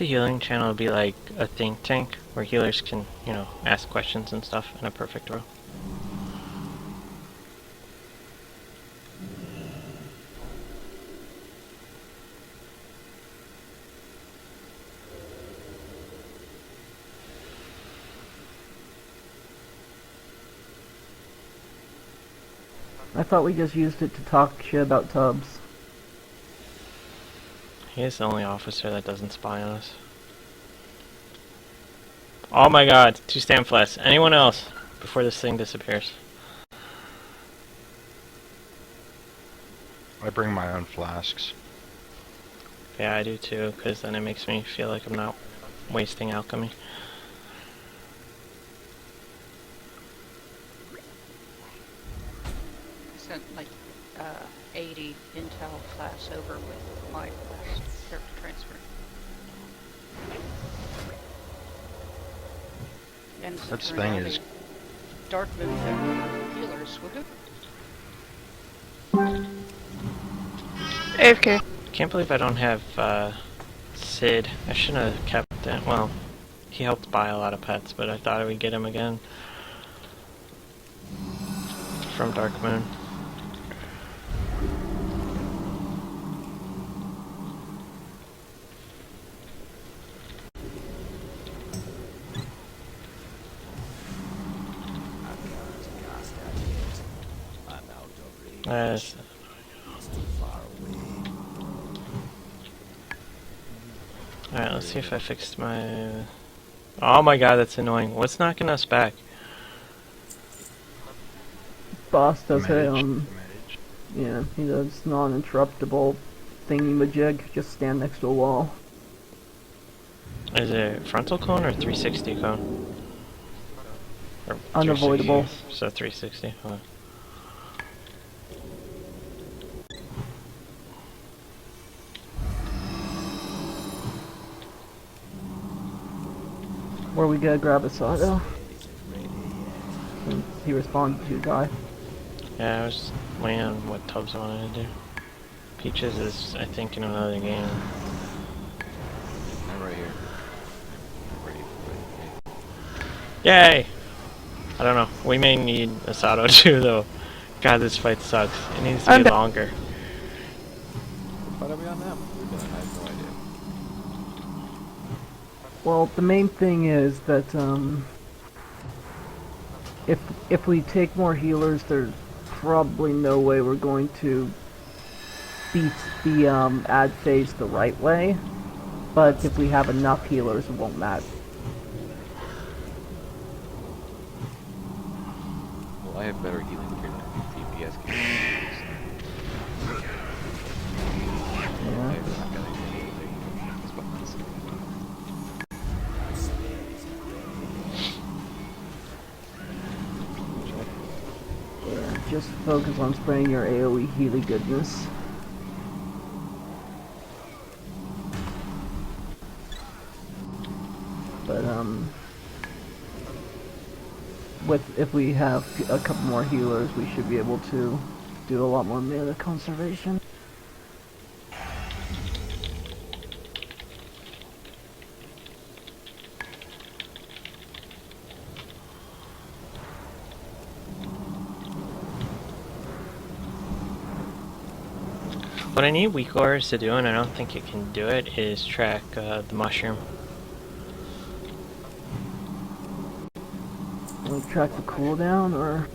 the healing channel be like a think tank where healers can, you know, ask questions and stuff in a perfect world. I thought we just used it to talk shit about Tubbs. He is the only officer that doesn't spy on us. Oh my god, 2 stamp flasks. Anyone else before this thing disappears? I bring my own flasks. Yeah, I do too, because then it makes me feel like I'm not wasting alchemy. I sent like 80 intel flasks over with my character transfer. And as it That's the turned thing out, is, Dark Moon healers will do. AFK. Can't believe I don't have Sid. I shouldn't have kept it. Well, he helped buy a lot of pets, but I thought I would get him again. From Dark Moon. Yes. Alright, let's see if I fixed my... Oh my god, that's annoying. What's knocking us back? Boss does mage. yeah, he does non-interruptible thingy-majig, just stand next to a wall. Is it frontal cone or 360 cone? Or Unavoidable. 360, so 360. Huh. Where we gotta grab a Sato. He responded to you, guy. Yeah, I was waiting on what Tubbs wanted to do. Peaches is, I think, in another game. I'm right here. Ready. Yay! I don't know. We may need a Sato too, though. God, this fight sucks. It needs to be longer. What are we on now? I have no idea. Well, the main thing is that, if we take more healers, there's probably no way we're going to beat the, ad phase the right way. But if we have enough healers, it won't matter. Well, I have better healing gear than DPS gear. Yeah. I have not got anything these buttons. Yeah, just focus on spraying your AoE Healy goodness. But, if we have a couple more healers, we should be able to do a lot more mana conservation. What I need weak ores to do, and I don't think it can do it, is track the mushroom. Like track the cooldown, or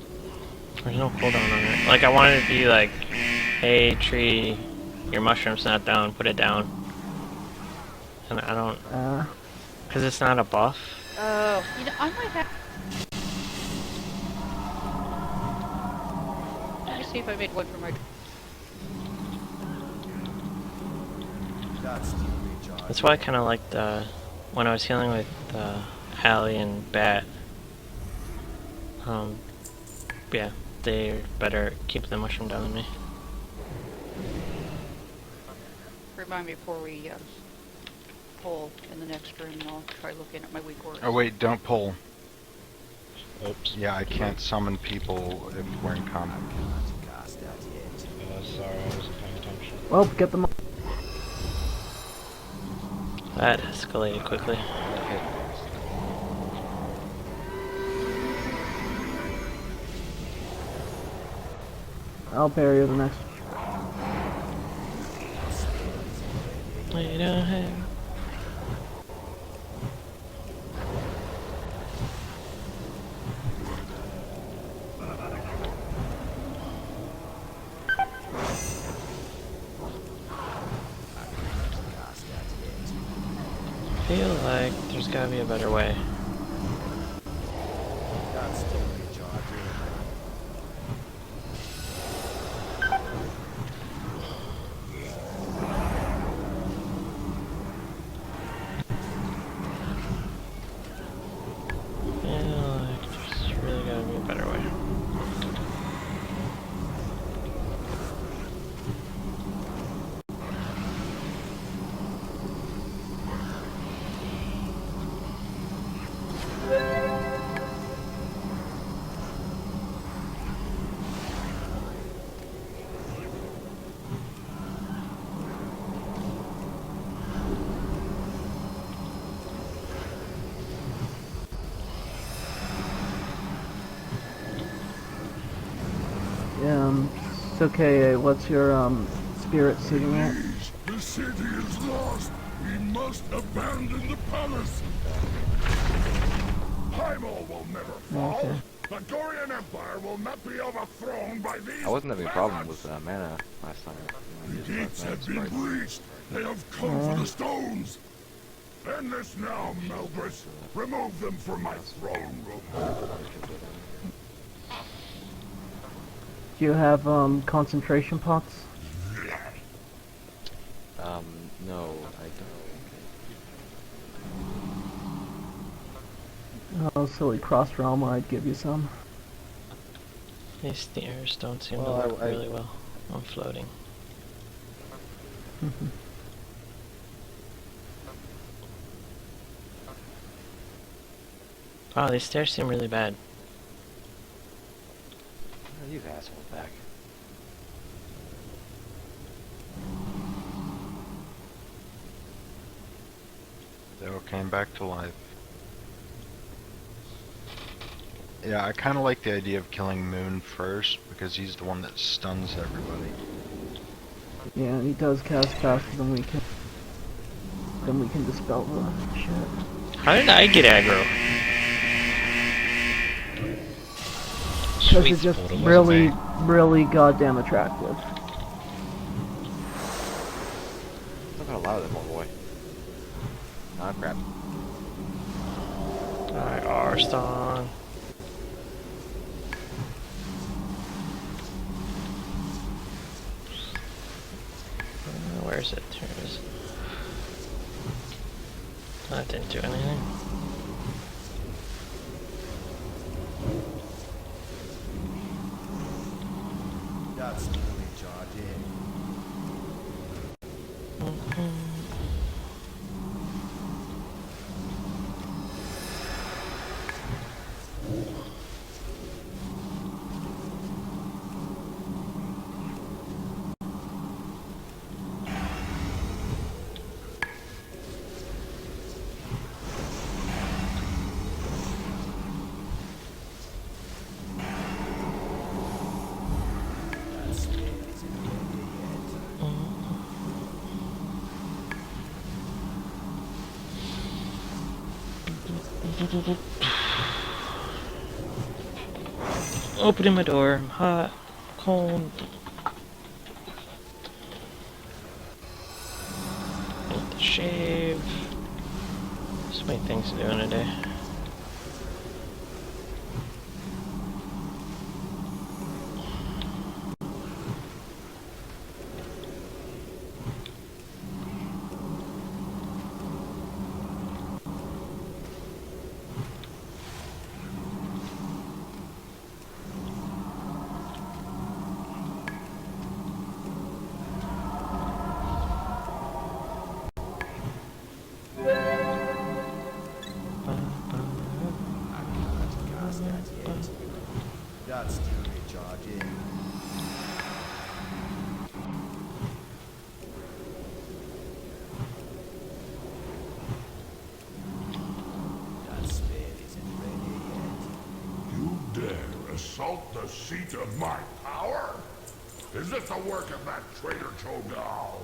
There's no cooldown on it. Like, I wanted it to be like, hey tree, your mushroom's not down, put it down. And I don't... Because it's not a buff. Oh, you know, I might have... Let me see if I made one for my... That's why I kind of liked when I was healing with Hallie and Bat. Yeah, they're better keep the mushroom down than me. Remind me before we pull in the next room, and I'll try looking at my weak orders. Oh wait, don't pull. Oops. Yeah, I can't summon people if we're in combat. Sorry, I wasn't paying attention. well, get them. That escalated quickly. Okay. I'll bury you the next. You don't have. I feel like there's gotta be a better way. I feel like there's really gotta be a better way. It's okay. What's your spirit sitting at? The city is lost. We must abandon the palace. Hymal will never fall. Okay. The Gorian Empire will not be overthrown by these. I wasn't having a problem bastards. with mana last time. The gates have been breached. They have come for the stones. End this now, Melbris. Remove them from my throne room. Do you have concentration pots? No, I don't. Oh, silly cross realm. I'd give you some. These stairs don't seem Well, to work I- really well. I'm floating. Wow, these stairs seem really bad. Oh, you asshole back. They all came back to life. Yeah, I kind of like the idea of killing Moon first, because he's the one that stuns everybody. Yeah, he does cast faster than we can. Then we can dispel the shit. How did I get aggro? Because Sweet it's just sport, it wasn't really, me. really goddamn attractive. Look how loud that little boy. Ah, crap. Alright, Arston. Where is it? Here it is. That didn't do anything. That's the only charge in. Opening my door. I'm hot. Cold. Need to shave. So many things to do in a day. That's the only charge in. insult the seat of my power? Is it the work of that traitor Cho'Gall?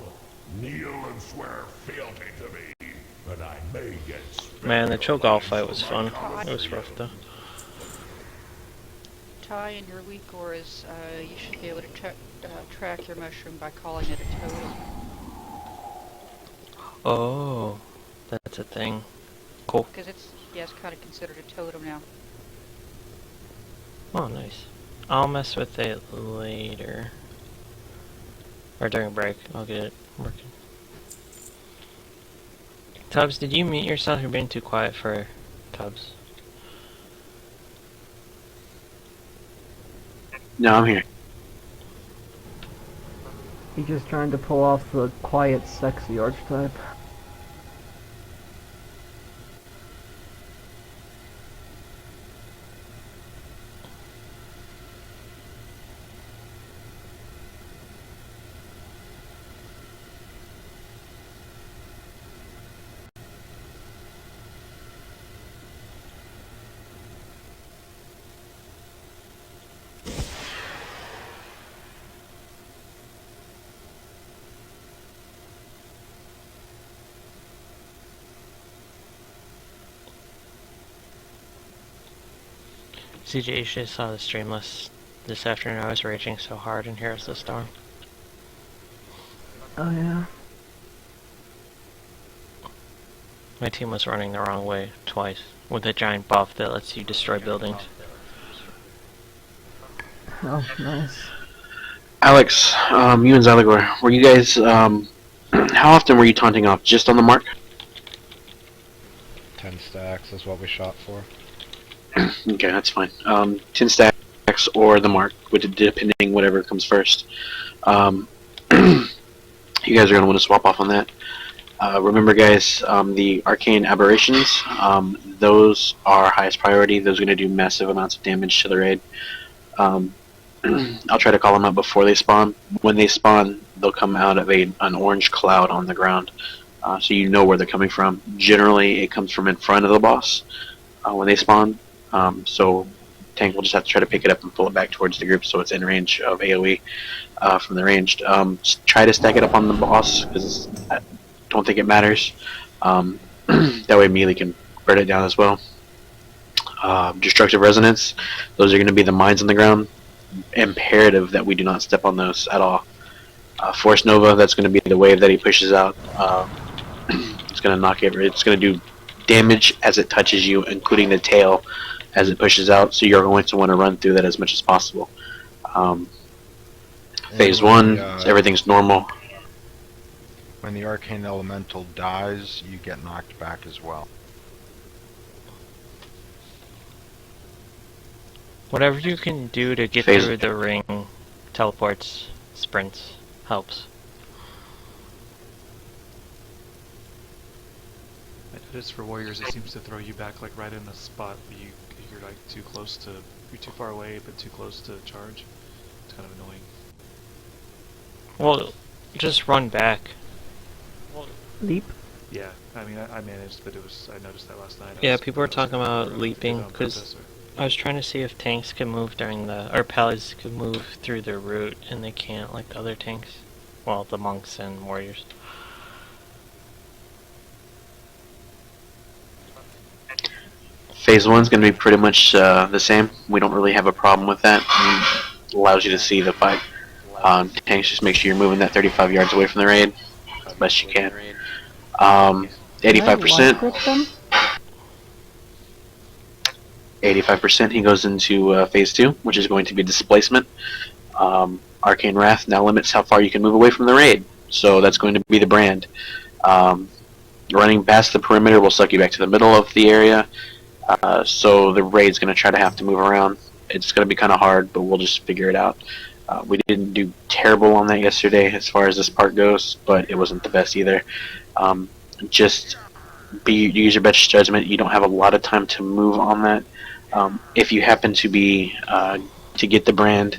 Kneel and swear fealty to me, but I may get Man, the special Cho'Gall license fight was for my fun. It was rough though. Ty, in your weak auras, you should be able to track your mushroom by calling it a totem. Oh, that's a thing. Cool. Because it's kind of considered a totem now. Oh, nice. I'll mess with it later. Or during break. I'll get it working. Tubbs, did you mute yourself? You're being too quiet for Tubbs. No, I'm here. He's just trying to pull off the quiet, sexy archetype. CJ, you should have saw the stream list this afternoon. I was raging so hard in Heroes of the Storm. Oh yeah. My team was running the wrong way twice with a giant buff that lets you destroy buildings. Oh, nice. Alex, you and Zalagor, were you guys, how often were you taunting off? Just on the mark? 10 stacks is what we shot for. Okay, that's fine. 10 stacks or the mark, depending whatever comes first. You guys are going to want to swap off on that. Remember, guys, the arcane aberrations, those are highest priority. Those are going to do massive amounts of damage to the raid. I'll try to call them out before they spawn. When they spawn, they'll come out of an orange cloud on the ground, so you know where they're coming from. Generally, it comes from in front of the boss when they spawn. So Tank will just have to try to pick it up and pull it back towards the group so it's in range of AoE from the ranged. Try to stack it up on the boss because I don't think it matters. That way melee can burn it down as well. Destructive Resonance, those are going to be the mines on the ground. Imperative that we do not step on those at all. Force Nova, that's going to be the wave that he pushes out. It's going to knock it. It's going to do damage as it touches you, including the tail as it pushes out, so you're going to want to run through that as much as possible. Phase 1, everything's normal. When the arcane elemental dies, you get knocked back as well. Whatever you can do to get Phase through the ring, teleports, sprints, helps. I noticed for warriors it seems to throw you back like right in the spot that you're like too close to, you're too far away but too close to charge. It's kind of annoying. Well, just run back. Leap? Yeah, I mean I managed, but I noticed that last night. Yeah, people were talking about leaping because I was trying to see if tanks could move during or pallets could move through their route, and they can't like the other tanks. Well, the monks and warriors. Phase 1 is going to be pretty much the same. We don't really have a problem with that. It allows you to see the fight. Tanks, just make sure you're moving that 35 yards away from the raid as best you can. 85%. 85%, he goes into Phase 2, which is going to be Displacement. Arcane Wrath now limits how far you can move away from the raid, so that's going to be the brand. Running past the perimeter will suck you back to the middle of the area, so the raid's going to try to have to move around. It's going to be kind of hard, but we'll just figure it out. We didn't do terrible on that yesterday as far as this part goes, but it wasn't the best either. Just use your best judgment. You don't have a lot of time to move on that. If you happen to be to get the brand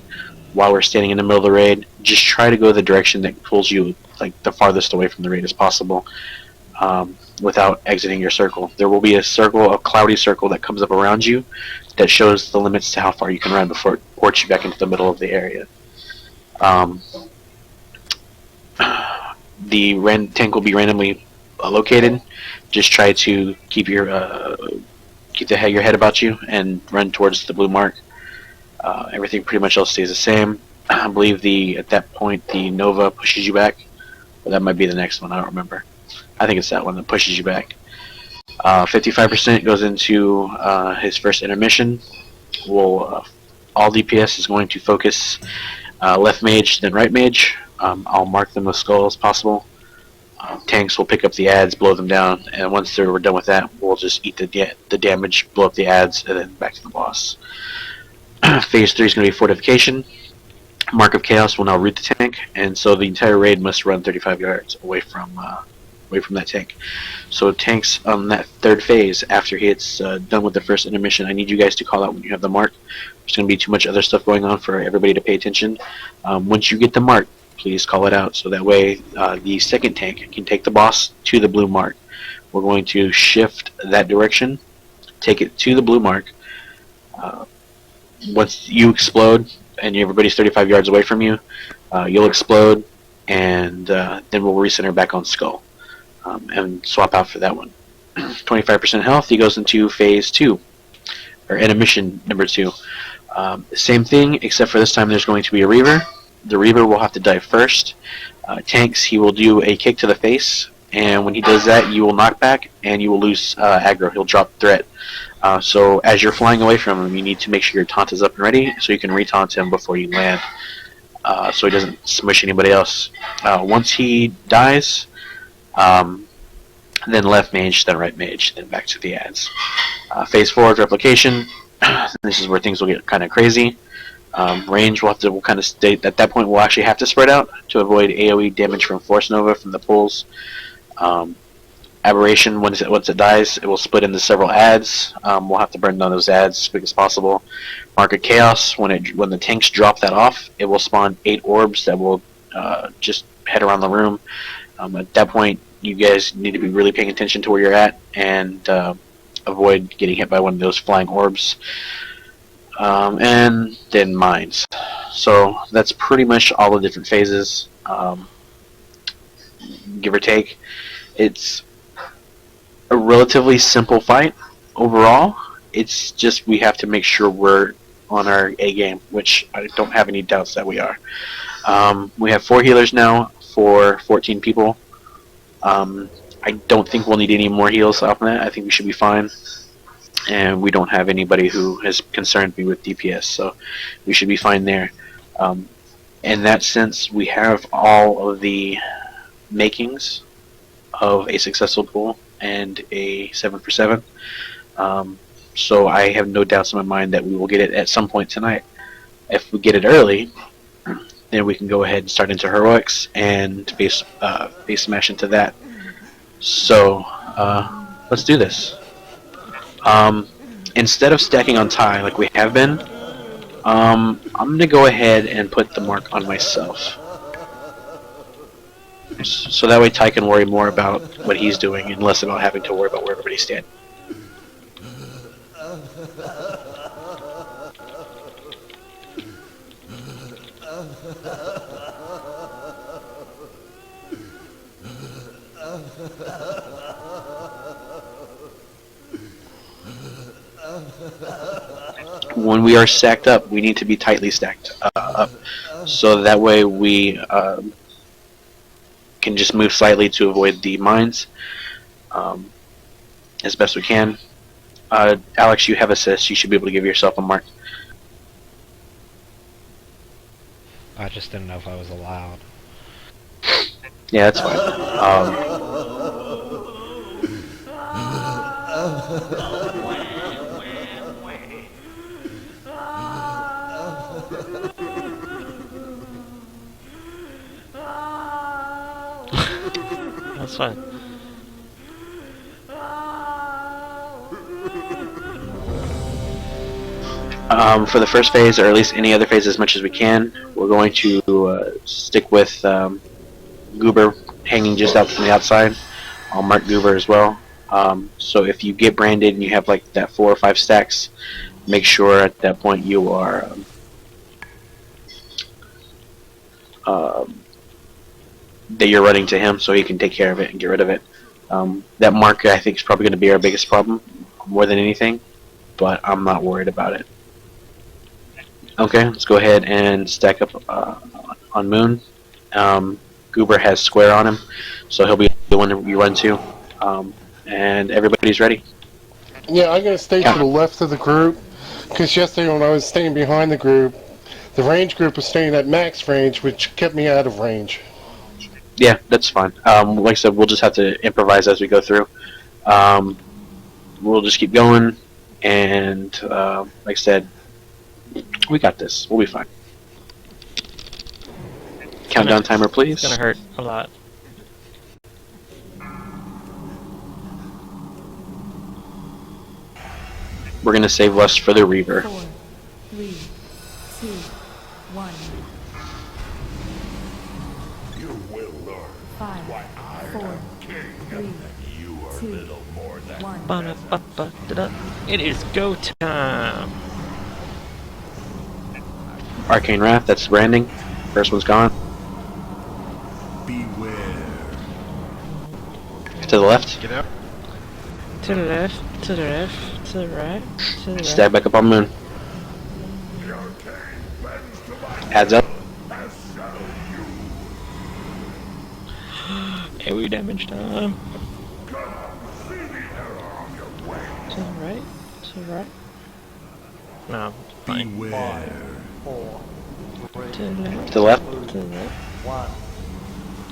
while we're standing in the middle of the raid, just try to go the direction that pulls you like the farthest away from the raid as possible. without exiting your circle. There will be a circle, a cloudy circle that comes up around you that shows the limits to how far you can run before it ports you back into the middle of the area. The tank will be randomly located. Just try to keep your head about you and run towards the blue mark. Everything pretty much else stays the same. I believe at that point the Nova pushes you back. Or that might be the next one, I don't remember. I think it's that one that pushes you back. 55% goes into his first intermission. All DPS is going to focus left mage, then right mage. I'll mark them with skull as possible. Tanks will pick up the ads, blow them down, and once we're done with that, we'll just eat the damage, blow up the ads, and then back to the boss. Phase 3 is going to be fortification. Mark of Chaos will now root the tank, and so the entire raid must run 35 yards away from that tank. So tanks on that third phase, after it's done with the first intermission, I need you guys to call out when you have the mark. There's going to be too much other stuff going on for everybody to pay attention. Once you get the mark, please call it out, so that way the second tank can take the boss to the blue mark. We're going to shift that direction, take it to the blue mark. Once you explode, and everybody's 35 yards away from you, you'll explode, and then we'll recenter back on Skull and swap out for that one. 25% health, he goes into phase 2, or intermission number 2. Same thing, except for this time there's going to be a Reaver. The Reaver will have to die first. Tanks, he will do a kick to the face, and when he does that, you will knock back, and you will lose aggro. He'll drop threat. So as you're flying away from him, you need to make sure your taunt is up and ready, so you can re-taunt him before you land, so he doesn't smush anybody else. Once he dies, then left mage, then right mage, then back to the ads. Phase 4 is replication. This is where things will get kind of crazy. Range we'll kind of stay at that point. We'll actually have to spread out to avoid AoE damage from Force Nova from the pulls. Aberration, once it dies, it will split into several ads. We'll have to burn down those ads as quick as possible. Mark of Chaos, when the tanks drop that off, it will spawn 8 orbs that will just head around the room. At that point, you guys need to be really paying attention to where you're at and avoid getting hit by one of those flying orbs. And then mines. So that's pretty much all the different phases, give or take. It's a relatively simple fight overall. It's just we have to make sure we're on our A game, which I don't have any doubts that we are. We have 4 healers now for 14 people. I don't think we'll need any more heals off of that. I think we should be fine. And we don't have anybody who has concerned me with DPS, so we should be fine there. In that sense, we have all of the makings of a successful pool and a 7 for 7. So I have no doubts in my mind that we will get it at some point tonight. If we get it early, then we can go ahead and start into heroics and base smash into that. So let's do this. Instead of stacking on Ty like we have been, I'm gonna go ahead and put the mark on myself. So that way Ty can worry more about what he's doing and less about having to worry about where everybody's standing. When we are stacked up, we need to be tightly stacked up, so that way we can just move slightly to avoid the mines as best we can. Alex, you have assist. You should be able to give yourself a mark. I just didn't know if I was allowed. Yeah, that's fine. That's fine. For the first phase, or at least any other phase as much as we can, we're going to stick with Goober hanging just out from the outside. I'll mark Goober as well. So if you get branded and you have like that 4 or 5 stacks, make sure at that point you are that you're running to him so he can take care of it and get rid of it. That marker I think is probably going to be our biggest problem more than anything, but I'm not worried about it. Okay, let's go ahead and stack up on Moon. Goober has square on him, so he'll be the one that you run to. And everybody's ready. Yeah, I'm going to stay to the left of the group, because yesterday when I was staying behind the group, the range group was staying at max range, which kept me out of range. Yeah, that's fine. Like I said, we'll just have to improvise as we go through. We'll just keep going, and like I said, we got this. We'll be fine. Countdown timer, please. It's gonna hurt a lot. We're gonna save less for the Reaver. 4, 3, 2, 1. You will learn 5, why I 4, am king 3, and you are 2, little more than 1. Ba-da-ba-ba-da-da. It is go time. Arcane Wrath, that's branding. First one's gone. beware. To the left. Get out. To the left, to the left, to the right, to the right. Stack back up on Moon. The arcane bends to my Adds up. as shall you. AoE damage time. Come, see the error on your way. To the right, to the right. No, fine. Beware. To the left, To the left. to the left.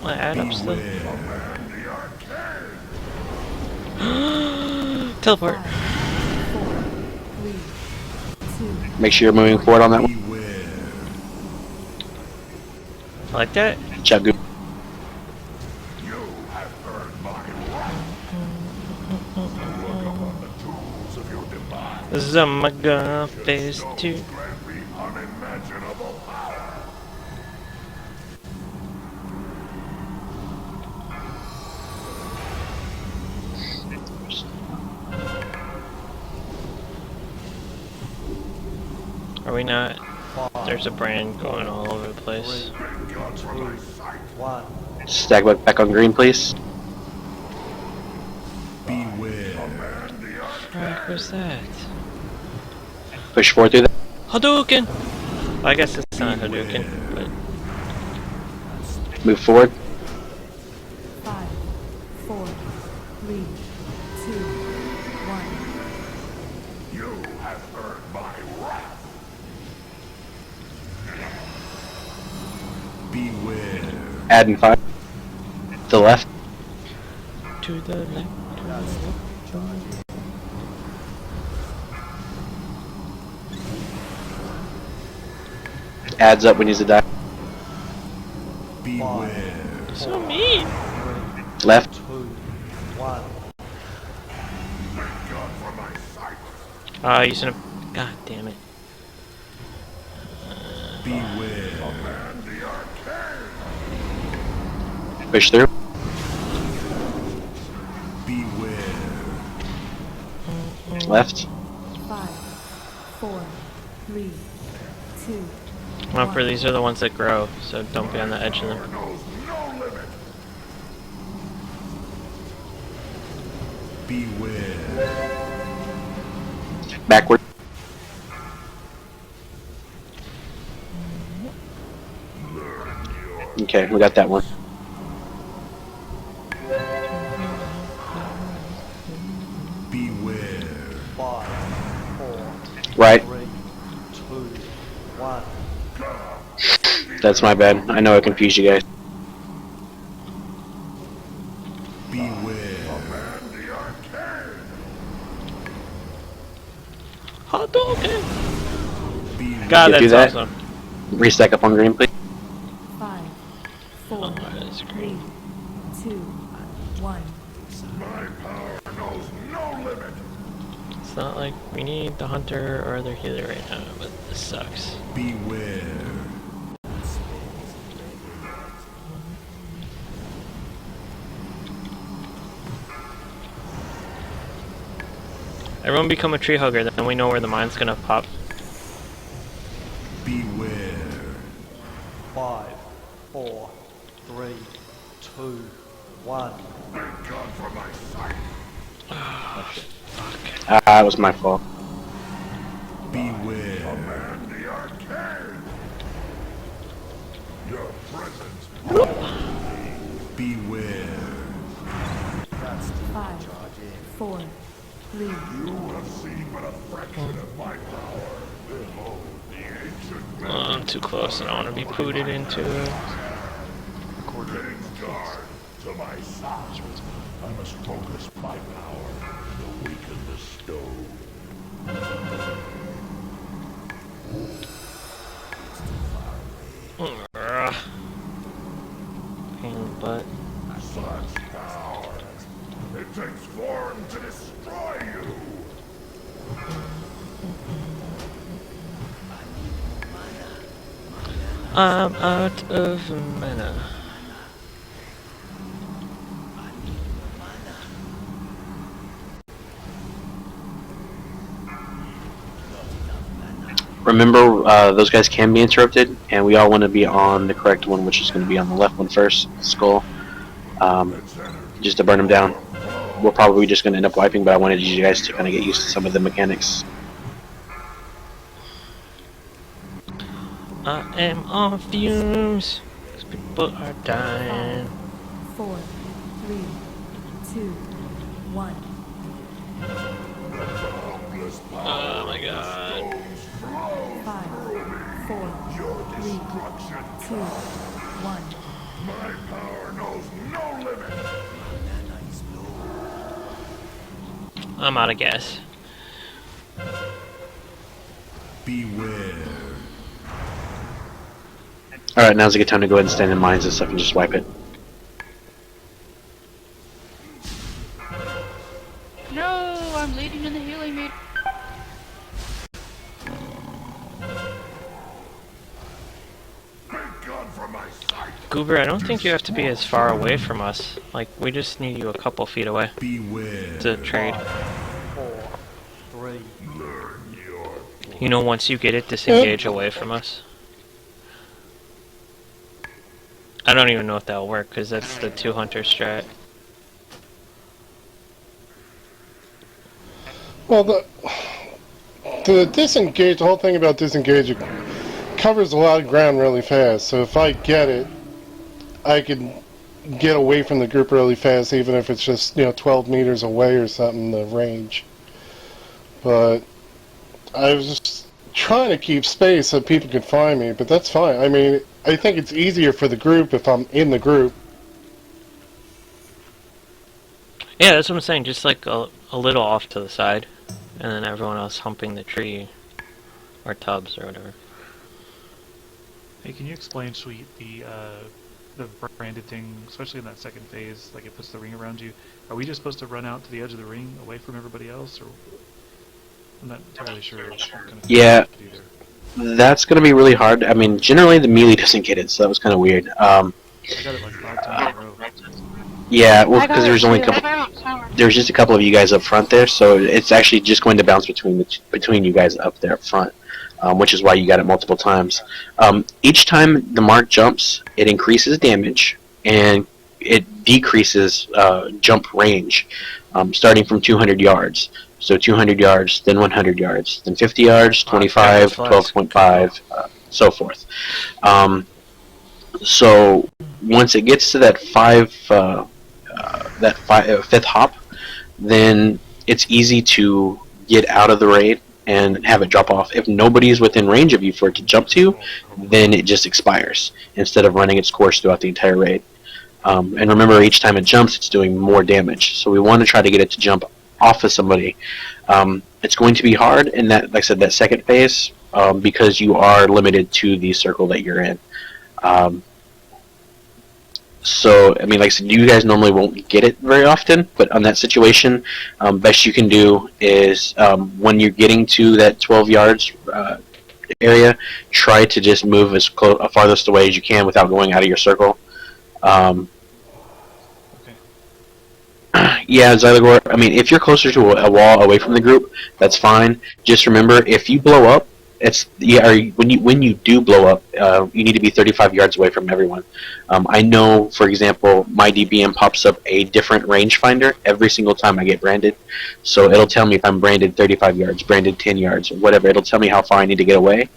I add up still. Command the arcane. Teleport. 4, 3, 2. Make sure you're moving forward on that one. Beware. I like that. Good job, Goober. You have earned my wrath. Look upon the tools of your demise. Zamaga phase 2. Grant me unimaginable power. Are we not? There's a brand going all over the place. Thank God for my sight. Stack back on green, please. Beware. Command the arcane. What was that? Push forward through that. Hadouken! I guess it's not Hadouken, but Move forward. 5, 4, 3, 2, 1. You have earned my wrath. Beware. Add in 5. To the left. to the left, to the left. Adds up when you use a die. Beware. So mean! Left. Thank God for my sight. Using a... God damn it. Beware. Command the arcane. Push through. Beware. Left. 5, 4, 3, 2. Remember, these are the ones that grow, so don't be on the edge of them. Power knows no limit. Beware. Backward. Okay, we got that one. Beware. Right. That's my bad. I know I confused you guys. Beware. Command the arcane. Hadouken! Beware. God, You do that's that? awesome. Restack up on green, please. 5, 4, Oh, that's 3, great. 2, 1. My power knows no limit. It's not like we need the hunter or their healer right now, but this sucks. Beware. Everyone become a tree hugger, then we know where the mine's gonna pop. Beware. 5, 4, 3, 2, 1. Thank God for my sight. That was my fault. Beware. Command the arcade. Your presence. Beware. That's 5, 4, 3, You have seen but a fraction of my power. Behold the ancient I'm too close. I don't want to be booted into it. Take guard to my side. I must focus my power to weaken the stone. Pain in the butt. Such power. It takes form to destroy you. I'm out of mana. Remember, those guys can be interrupted, and we all want to be on the correct one, which is going to be on the left one first, skull, just to burn them down. We're probably just going to end up wiping, but I wanted you guys to kind of get used to some of the mechanics. I am on fumes. 'Cause people are dying. 4, 3, 2, 1. Oh my god. 5, 4, 3, 2, 1. My power knows no limit. I'm out of gas. Beware. Alright, now's a good time to go ahead and stand in mines and stuff and just wipe it. No, I'm leading in the healing meter. Thank God for my sight. Goober, I don't think you have to be as far away from us. Like, we just need you a couple feet away Beware. to trade. 4, 3. Learn your You know, once you get it, disengage away from us. I don't even know if that'll work, because that's the 2-hunter strat. Well, the disengage, the whole thing about disengage, it covers a lot of ground really fast. So if I get it, I can get away from the group really fast, even if it's just 12 meters away or something. The range. But I was just trying to keep space so people could find me, but that's fine. I mean, I think it's easier for the group if I'm in the group. Yeah, that's what I'm saying. Just like a little off to the side, and then everyone else humping the tree or tubs or whatever. Hey, can you explain, Sweet, the branded thing, especially in that second phase, like it puts the ring around you? Are we just supposed to run out to the edge of the ring, away from everybody else, or I'm not entirely sure. Yeah, that's going to be really hard. I mean, generally the melee doesn't get it, so that was kind of weird. I got it like 5 times in a row. Yeah, well, because there's only there's just a couple of you guys up front there, so it's actually just going to bounce between you guys up there up front, which is why you got it multiple times. Each time the mark jumps, it increases damage and it decreases jump range, starting from 200 yards. So 200 yards, then 100 yards, then 50 yards, 25, 12.5, so forth. So once it gets to that fifth hop, then it's easy to get out of the raid and have it drop off. If nobody's within range of you for it to jump to, then it just expires instead of running its course throughout the entire raid. And remember, each time it jumps, it's doing more damage. So we want to try to get it to jump off of somebody. It's going to be hard in that, like I said, that second phase, because you are limited to the circle that you're in. So, I mean, like I said, you guys normally won't get it very often, but on that situation, best you can do is when you're getting to that 12 yards area, try to just move as farthest away as you can without going out of your circle. Okay. Yeah, Xylagor, I mean, if you're closer to a wall away from the group, that's fine. Just remember, if you blow up, when you do blow up, you need to be 35 yards away from everyone. I know, for example, my DBM pops up a different rangefinder every single time I get branded. So it'll tell me if I'm branded 35 yards, branded 10 yards, or whatever. It'll tell me how far I need to get away,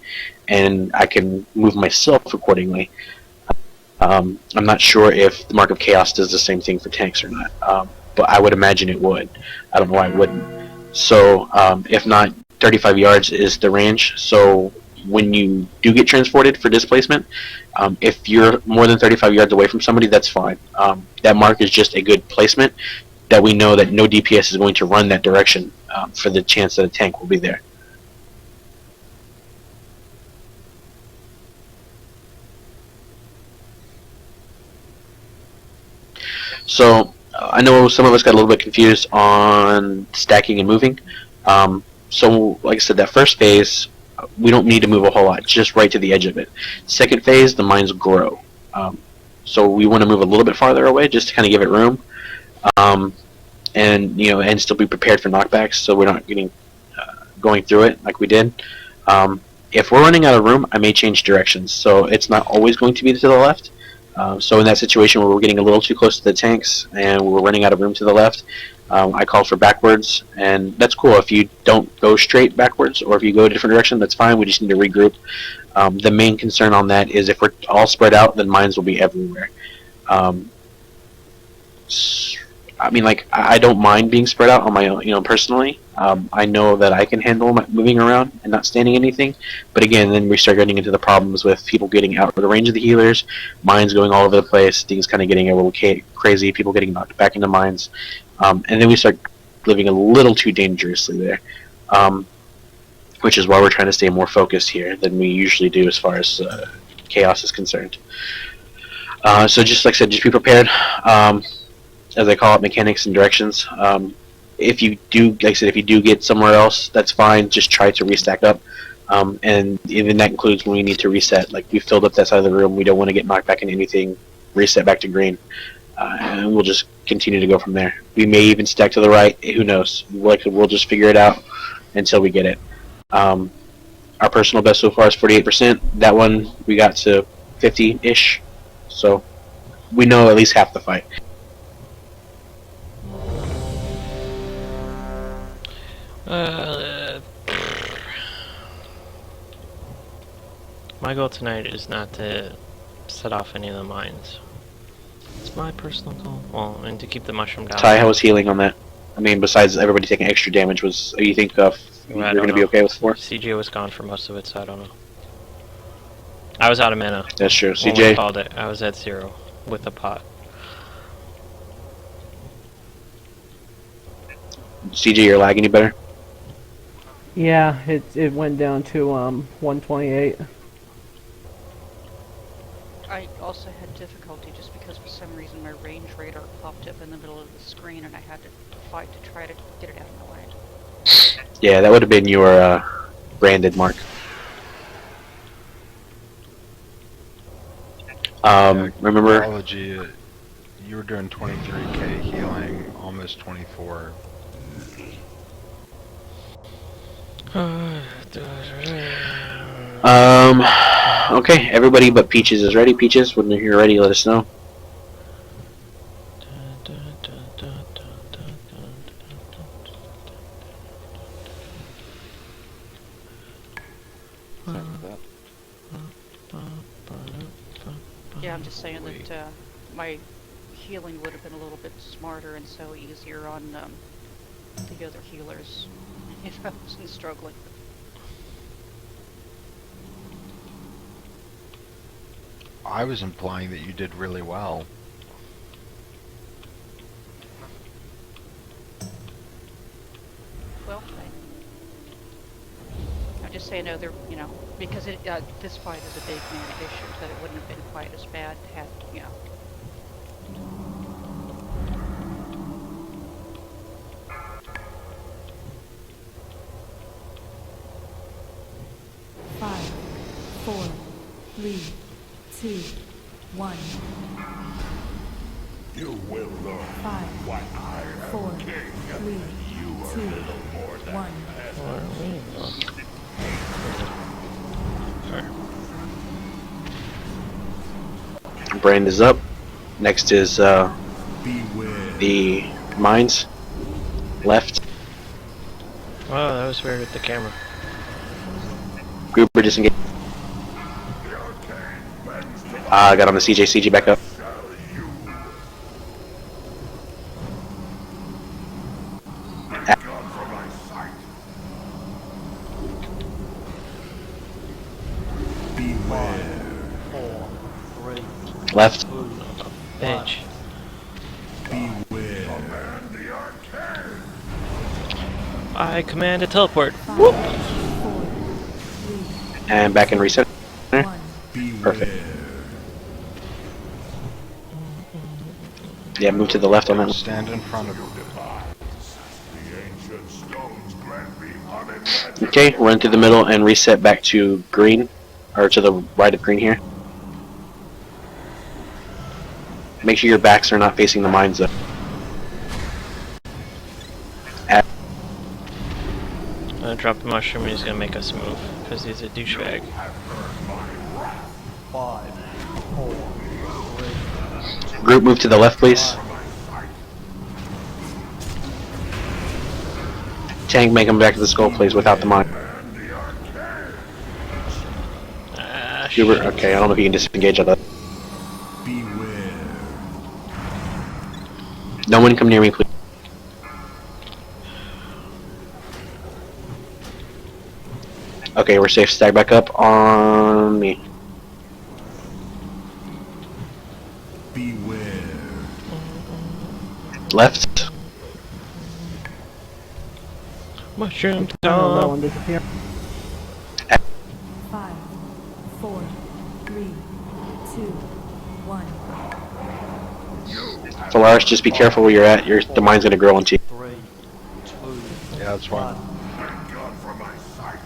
and I can move myself accordingly. I'm not sure if the Mark of Chaos does the same thing for tanks or not, but I would imagine it would. I don't know why it wouldn't. So, if not, 35 yards is the range. So, when you do get transported for displacement, if you're more than 35 yards away from somebody, that's fine. That mark is just a good placement that we know that no DPS is going to run that direction for the chance that a tank will be there. So, I know some of us got a little bit confused on stacking and moving. So, like I said, that first phase, we don't need to move a whole lot, just right to the edge of it. Second phase, the mines grow. So we want to move a little bit farther away just to kind of give it room, and still be prepared for knockbacks, so we're not going through it like we did. If we're running out of room, I may change directions, so it's not always going to be to the left. So in that situation where we're getting a little too close to the tanks and we're running out of room to the left, I call for backwards, and that's cool. If you don't go straight backwards, or if you go a different direction, that's fine. We just need to regroup. The main concern on that is if we're all spread out, then mines will be everywhere. I mean, like, I don't mind being spread out on my own, personally. I know that I can handle moving around and not standing anything. But again, then we start getting into the problems with people getting out of the range of the healers, mines going all over the place, things kind of getting a little crazy, people getting knocked back into mines. And then we start living a little too dangerously there. Which is why we're trying to stay more focused here than we usually do as far as chaos is concerned. So just like I said, just be prepared. As I call it, mechanics and directions. If you do, like I said, if you do get somewhere else, that's fine. Just try to restack up. And even that includes when we need to reset. Like, we filled up that side of the room. We don't want to get knocked back into anything. Reset back to green. And we'll just continue to go from there. We may even stack to the right. Who knows? We'll just figure it out until we get it. Our personal best so far is 48%. That one we got to 50-ish. So we know at least half the fight. My goal tonight is not to set off any of the mines. It's my personal goal. Well, and to keep the mushroom down. Ty, how was healing on that? I mean, besides everybody taking extra damage, you think you're going to be okay with 4? CJ was gone for most of it, so I don't know. I was out of mana. That's true. When CJ? we called it, I was at 0 with the pot. CJ, you're lagging any better? Yeah, it went down to 128. I also had difficulty just because for some reason my range radar popped up in the middle of the screen and I had to fight to try to get it out of my way. Yeah, that would have been your branded mark. Remember? Apology, you were doing 23k healing, almost 24. Okay, everybody but Peaches is ready. Peaches, when you're ready, let us know. Yeah, I'm just saying that my healing would have been a little bit smarter and so easier on the other healers if I wasn't struggling. I was implying that you did really well. Well, I'm just saying, because this fight is a big mana issue, that it wouldn't have been quite as bad had, Five, 4, 3, 2, 1. You will learn 5, why I am 4, king. 3, You are 2, little more than 1. Brand is up. Next is Beware. the mines. Left. Oh, that was weird with the camera. Grouper disengaged. I got on the CG back up. Beware. 4, 3, Left. 2, Bitch. beware. I command a teleport. 5, Whoop. 4, 3, And back in reset. 1. Perfect. Beware. Yeah, move to the left on that one. Stand in front of you. The ancient stones grant me unimaginable. Okay, run through the middle and reset back to green. Or to the right of green here. Make sure your backs are not facing the mines though. I'm gonna drop the mushroom and he's gonna make us move. Because he's a douchebag. 5, 4, 3, Group, move to the left, please. Tank, make him back to the skull, please, without the mine. Ah, Hubert, shit. okay, I don't know if you can disengage of that. beware. No one come near me, please. Okay, we're safe. Stack back up on me. Beware. Left. Mushroom That time. one disappear. 5, 4, 3, 2, 1. Solaris, just be careful where you're at. The mine's gonna grow into you. 3, 2, Yeah, that's fine. 1. Thank God for my sight.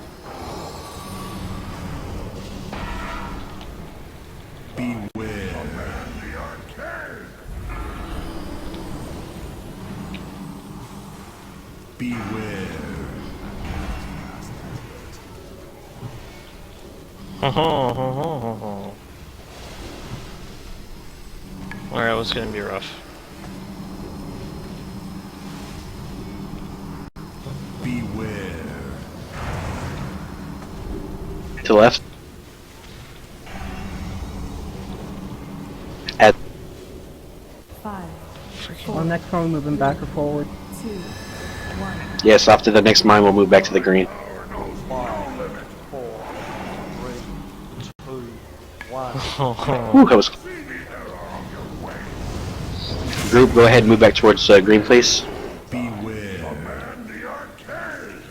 Beware. The arcade. Beware. Alright, what's gonna be rough? Beware. To the left. At 5, Well, next time we're moving back or forward. 2, 1. yes, after the next mine, we'll move back to the green. 5, 4, 3, 2, 1. Whew, that was. Group, go ahead and move back towards green, please. Beware. The arcade.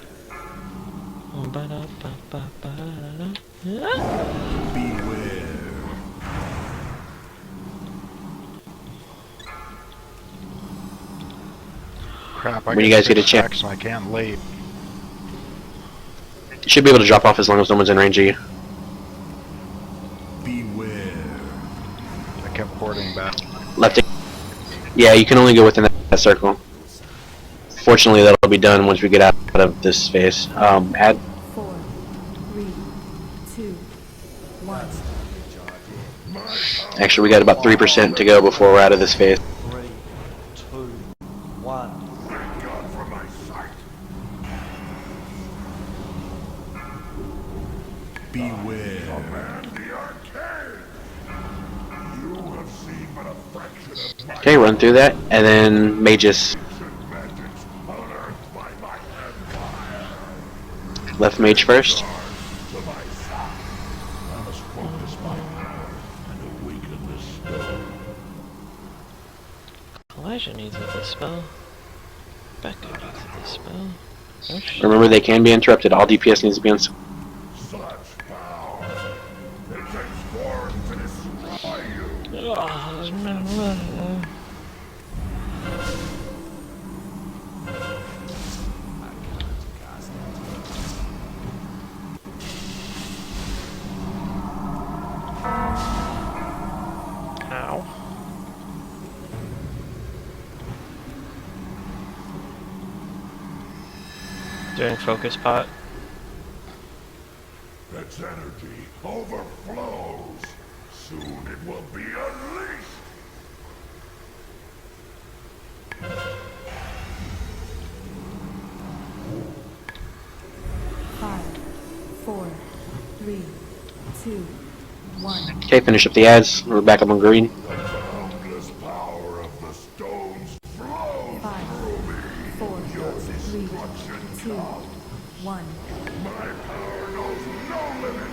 Beware. Crap, I When you guys get a six chance. stacks and I can't leave. You should be able to drop off as long as no one's in range of you. Beware. I kept porting back. Left. Yeah, you can only go within that circle. Fortunately, that'll be done once we get out of this phase. Add. 4, 3, 2, 1. Actually, we got about 3% to go before we're out of this phase. 3, 2, 1. Thank God for my sight. Beware. The arcade. You have seen but a fraction of my Okay, run through that, and then mages. ancient magics unearthed by my empire. Left mage first. To my side. I must focus my power and awaken this stone. Elijah needs a dispel. Becca needs a dispel. Oh shit. Remember, they can be interrupted. All DPS needs to be on. Such power. It takes force to destroy you. Ow. Doing focus pot. Its energy overflows. Soon it will be unleashed. Five, four, three, two, one. Okay, finish up the ads. We're back up on green. The boundless power of the stones flows through me. 5, 4, Your 3, destruction 2, comes. 1. My power knows no limit.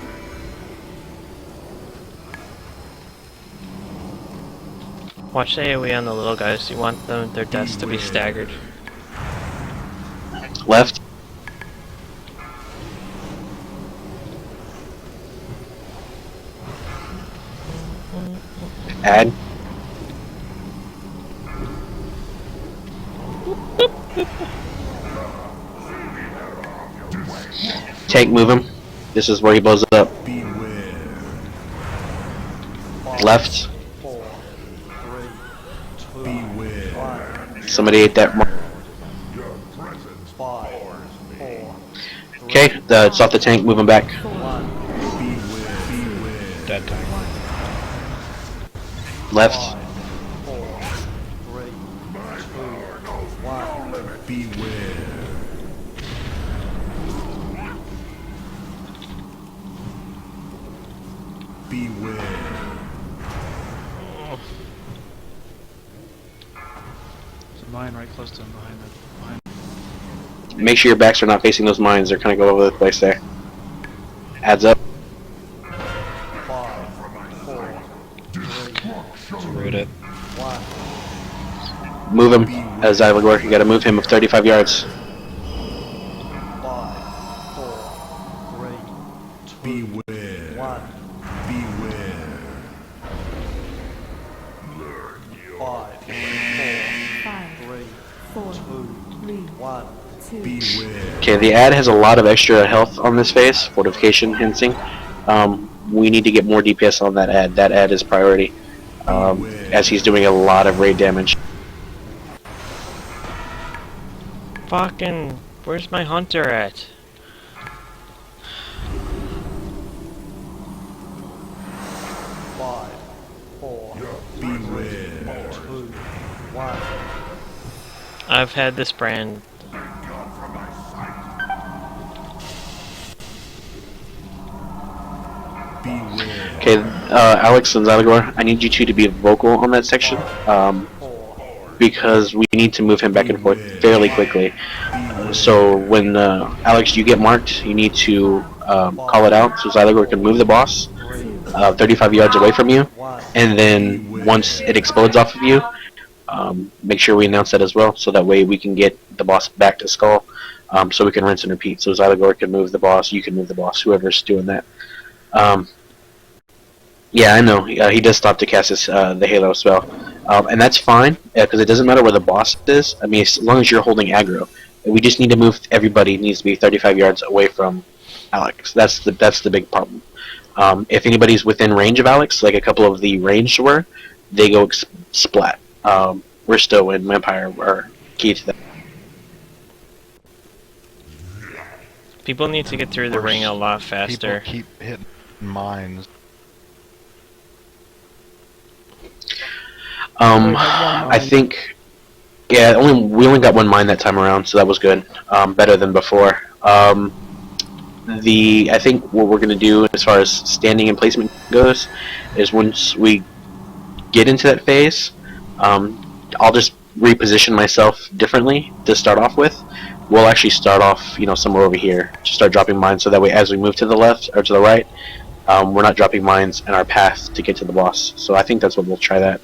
Watch the AoE on the little guys. You want them their deaths to be staggered. Left. Add. Tank, move him. This is where he blows up. Beware. Left. 4, 3, 2, Beware. 1. Somebody ate that. Your presence 5, 4, 3, Okay, it's off the tank. Move him back. 1. Beware. Dead tank. Left. 5, 4, 3, 2, 1. Beware. Beware. There's a mine right close to him behind the Make sure your backs are not facing those mines. They're kind of go over the place there. Adds up. 5, 4, 3, Root it. 1. Move him. As Ivagor, you gotta move him of 35 yards. 5, 4, 3, 2, Beware. 1. Beware. 5, 5, 4, 4, 3, 3, 2, 1. 2. Beware. Okay, the ad has a lot of extra health on this phase. Fortification, hinting. We need to get more DPS on that ad. That ad is priority. As he's doing a lot of raid damage. Fucking, where's my hunter at? 5, 4, Beware. 2, 1. I've had this brand. Beware. Okay, Alex and Zalagor, I need you two to be vocal on that section. Because we need to move him back and forth fairly quickly. So when Alex, you get marked, you need to call it out so Zalagor can move the boss 35 yards away from you, and then once it explodes off of you, make sure we announce that as well, so that way we can get the boss back to Skull, so we can rinse and repeat. So Zalagor can move the boss, you can move the boss, whoever's doing that. Yeah, I know. He does stop to cast his, the Halo spell. And that's fine, because it doesn't matter where the boss is. I mean, as long as you're holding aggro. We just need to move everybody needs to be 35 yards away from Alex. That's the big problem. If anybody's within range of Alex, like a couple of the ranged were, they go splat. Risto and Vampire are key to that. People need to get through the ring a lot faster. People keep hitting mines. I think, yeah, we only got one mine that time around, so that was good. Better than before. I think what we're gonna do as far as standing and placement goes is once we get into that phase, I'll just reposition myself differently to start off with. We'll actually start off, somewhere over here to start dropping mines, so that way as we move to the left or to the right, we're not dropping mines in our path to get to the boss. So I think that's what we'll try that.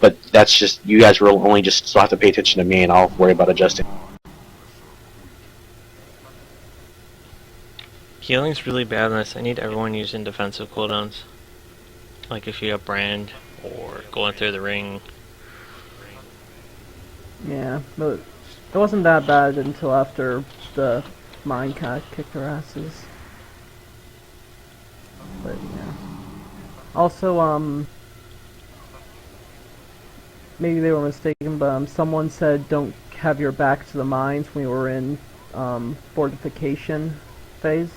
But that's just, you guys will only just still have to pay attention to me, and I'll worry about adjusting. Healing's really bad on this. I need everyone using defensive cooldowns. Like if you have brand or going through the ring. Yeah, but it wasn't that bad until after the mine kind of kicked our asses. But yeah. Also, maybe they were mistaken, but someone said don't have your back to the mines when we were in fortification phase.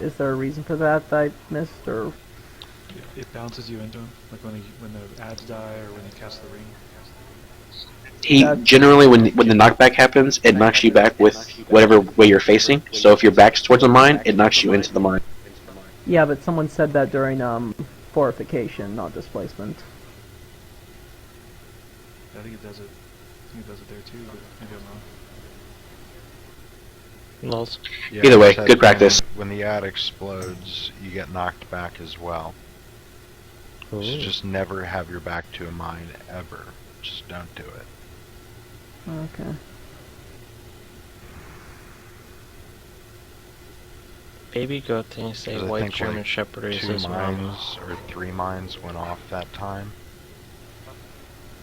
Is there a reason for that I missed, or? It bounces you into him, like when the ads die or when you cast the ring. He generally, when the knockback happens, it knocks you back with whatever way you're facing. So if your back's towards the mine, it knocks you into the mine. Yeah, but someone said that during fortification, not displacement. I think it does it. I think it does it there too, but maybe I'm wrong. Lols. Yeah, Either way, it said good practice. When the ad explodes, you get knocked back as well. So just never have your back to a mine, ever. Just don't do it. Okay. Baby goat things say 'Cause I white think, German like, Shepherd is 2 his mama. mines or 3 mines went off that time.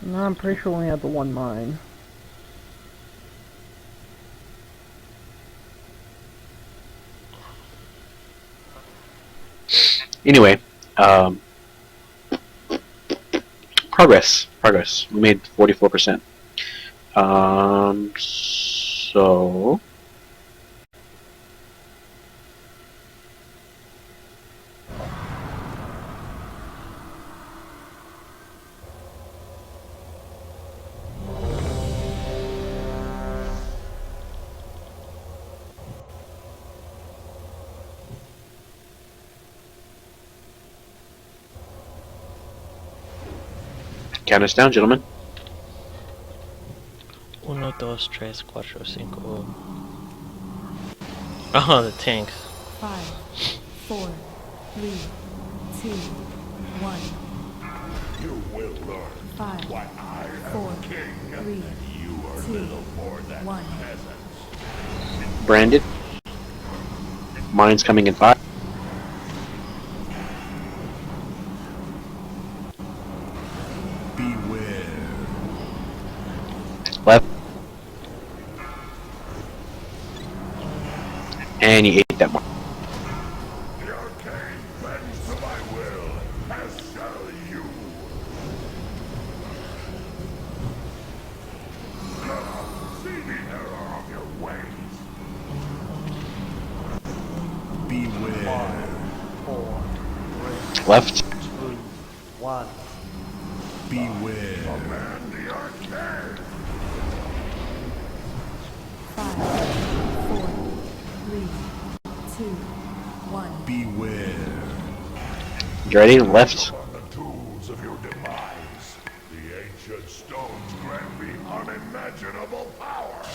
No, I'm pretty sure we only had the one mine. Anyway, progress. We made 44%. So count us down, gentlemen. 1, 2, 3, 4, 5. Oh, the tanks. 5, 4, 3, 2, 1. You will learn 5, why I am 4, king 3, and you are 2, little more than 1. peasants. Branded. Mines coming in 5. Beware. Left. And you ate that one. The arcane bends to my will, as shall you. See the error of your ways. Beware. 4, 3, Left. 2, 1. Beware. Command the arcane. 5, 4, 3, 2, 1. Beware. You ready? Left. On the tools of your demise, the ancient stones grant me unimaginable power.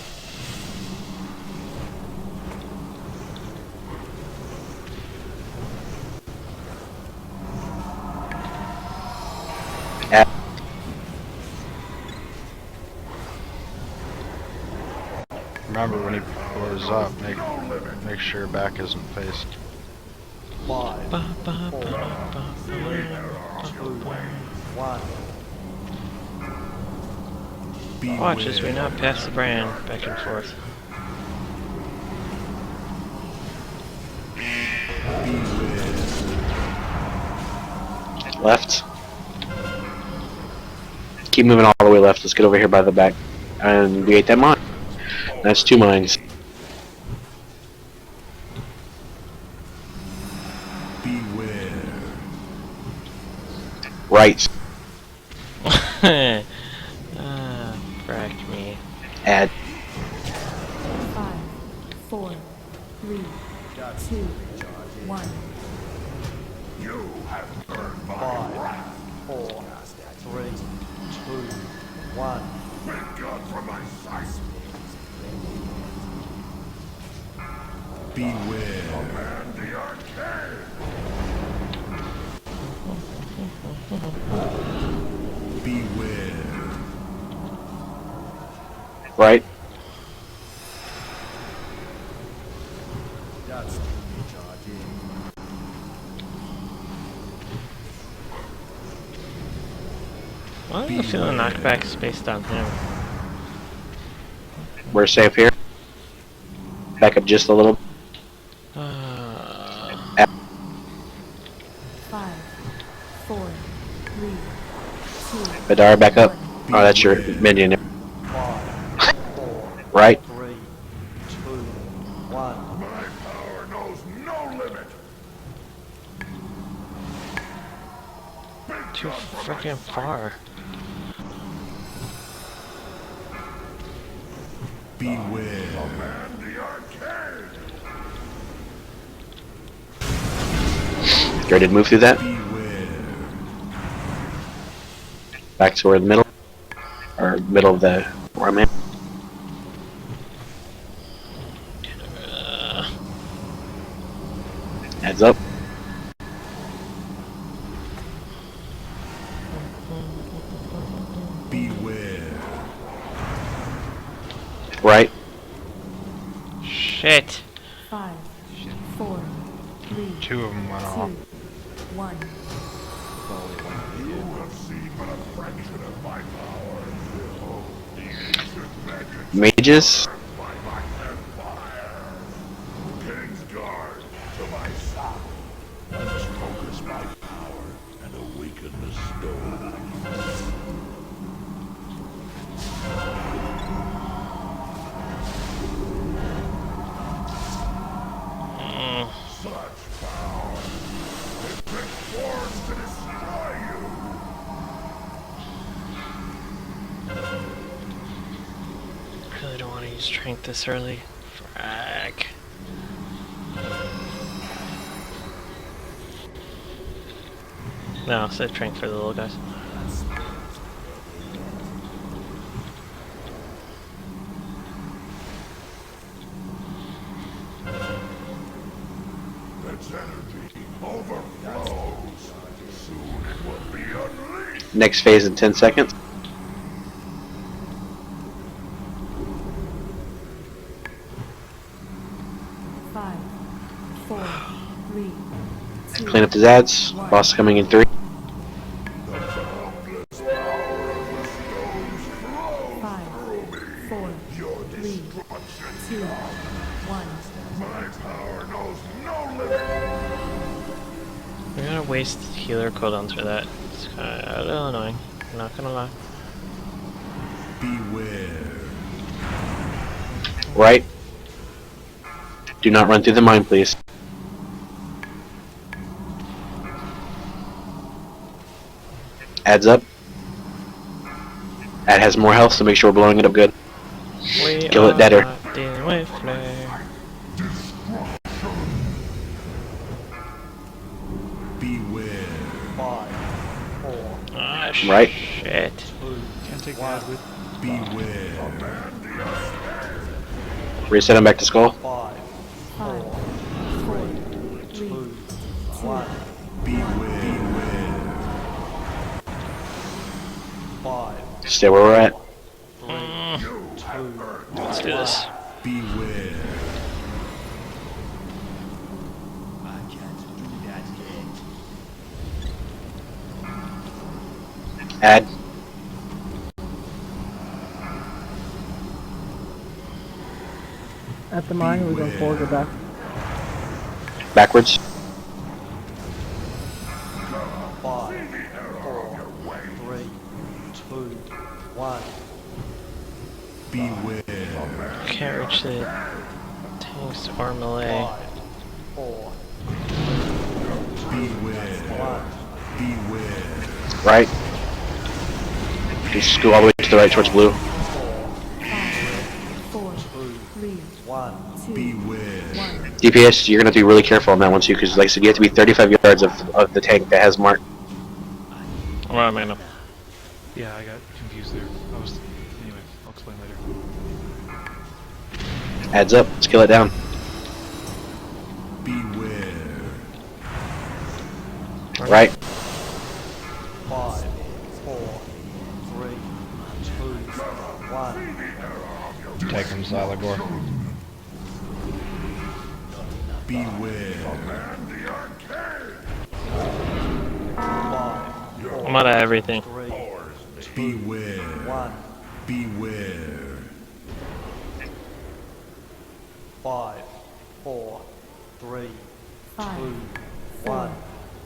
At Remember, when he blows up, make sure your back isn't faced. 5, 4, 3, 2, 1. Watch as we not pass the brand back and forth. left. Keep moving all the way left. Let's get over here by the back. And we ate that mine. That's 2 mines. Beware. Right. Fracked me. Add. 5, 4, 3, 2, 1. You have earned my 5, wrath. 4, 3, 2, 1. Thank God for my sight. Beware. Command the arcade. Beware. Right. That's recharging. Why do I feel the knockback is based on him? We're safe here. Back up just a little. 5, 4, 3, 2. Badara, back up. Oh, that's your minion. 5, 4, Right. 3, 2, one. My power knows no limit. Big Too gun for my freaking far. Beware. Command the arcade. You ready to move through that? Back to where the middle, or middle of the where I'm at. Heads up. Beware. Right. Shit. 5, 4, 3, Two of them went 2, off. 1. You have seen but a fraction of my power. The ancient magic Mages. by my empire. King's guard to my side. I must focus my power and awaken the stone. Such power. It takes force to destroy you. Really don't want to use strength this early. Frack. No, save strength for the little guys. Its energy overflows. Soon it will be unleashed. Next phase in 10 seconds. Five, 4, 3, 2, Clean up the Zads. Boss coming in 3. The boundless power of the stones flows 5, through me. 4, Your 3, destruction 2, comes. 1. My power knows no limit. We're gonna waste healer cooldowns for that. It's kinda a little annoying. I'm not gonna lie. Beware. Right. Do not run through the mine, please. Adds up. Ad has more health, so make sure we're blowing it up good. We Kill it deader. are dealing with flare. Beware. 5, 4, Ah, Right. shit. 2, Can't take that with. Beware. Command the arcade. Reset him back to skull. 5, 5, 4, 3, 2, 1. Beware. 5, Stay where we're at. 3, You have earned. Let's do this. Beware. I can't do that yet. Add. At the mine, we're going forward or back. Backwards. 5, 4, 3, 2, 1. Beware. Can't reach the tanks or melee. 5, 4, Beware. 1. Beware. Right. Just go all the way to the right towards blue. 4, 3, 1. 2, Beware. 1. DPS, you're gonna have to be really careful on that one too, because like I said, you have to be 35 yards of the tank that has mark. I'm out of mana. Yeah, I got confused there. I was. Anyway, I'll explain later. Adds up. Let's kill it down. Beware. Right. 5, 4, 3, 2, 1. Take him, Zalagor. Beware. Command the arcade. 5, I'm out of everything. 3, Beware. 1. Beware. 5, 4, 3, 5, 2, 4, 1.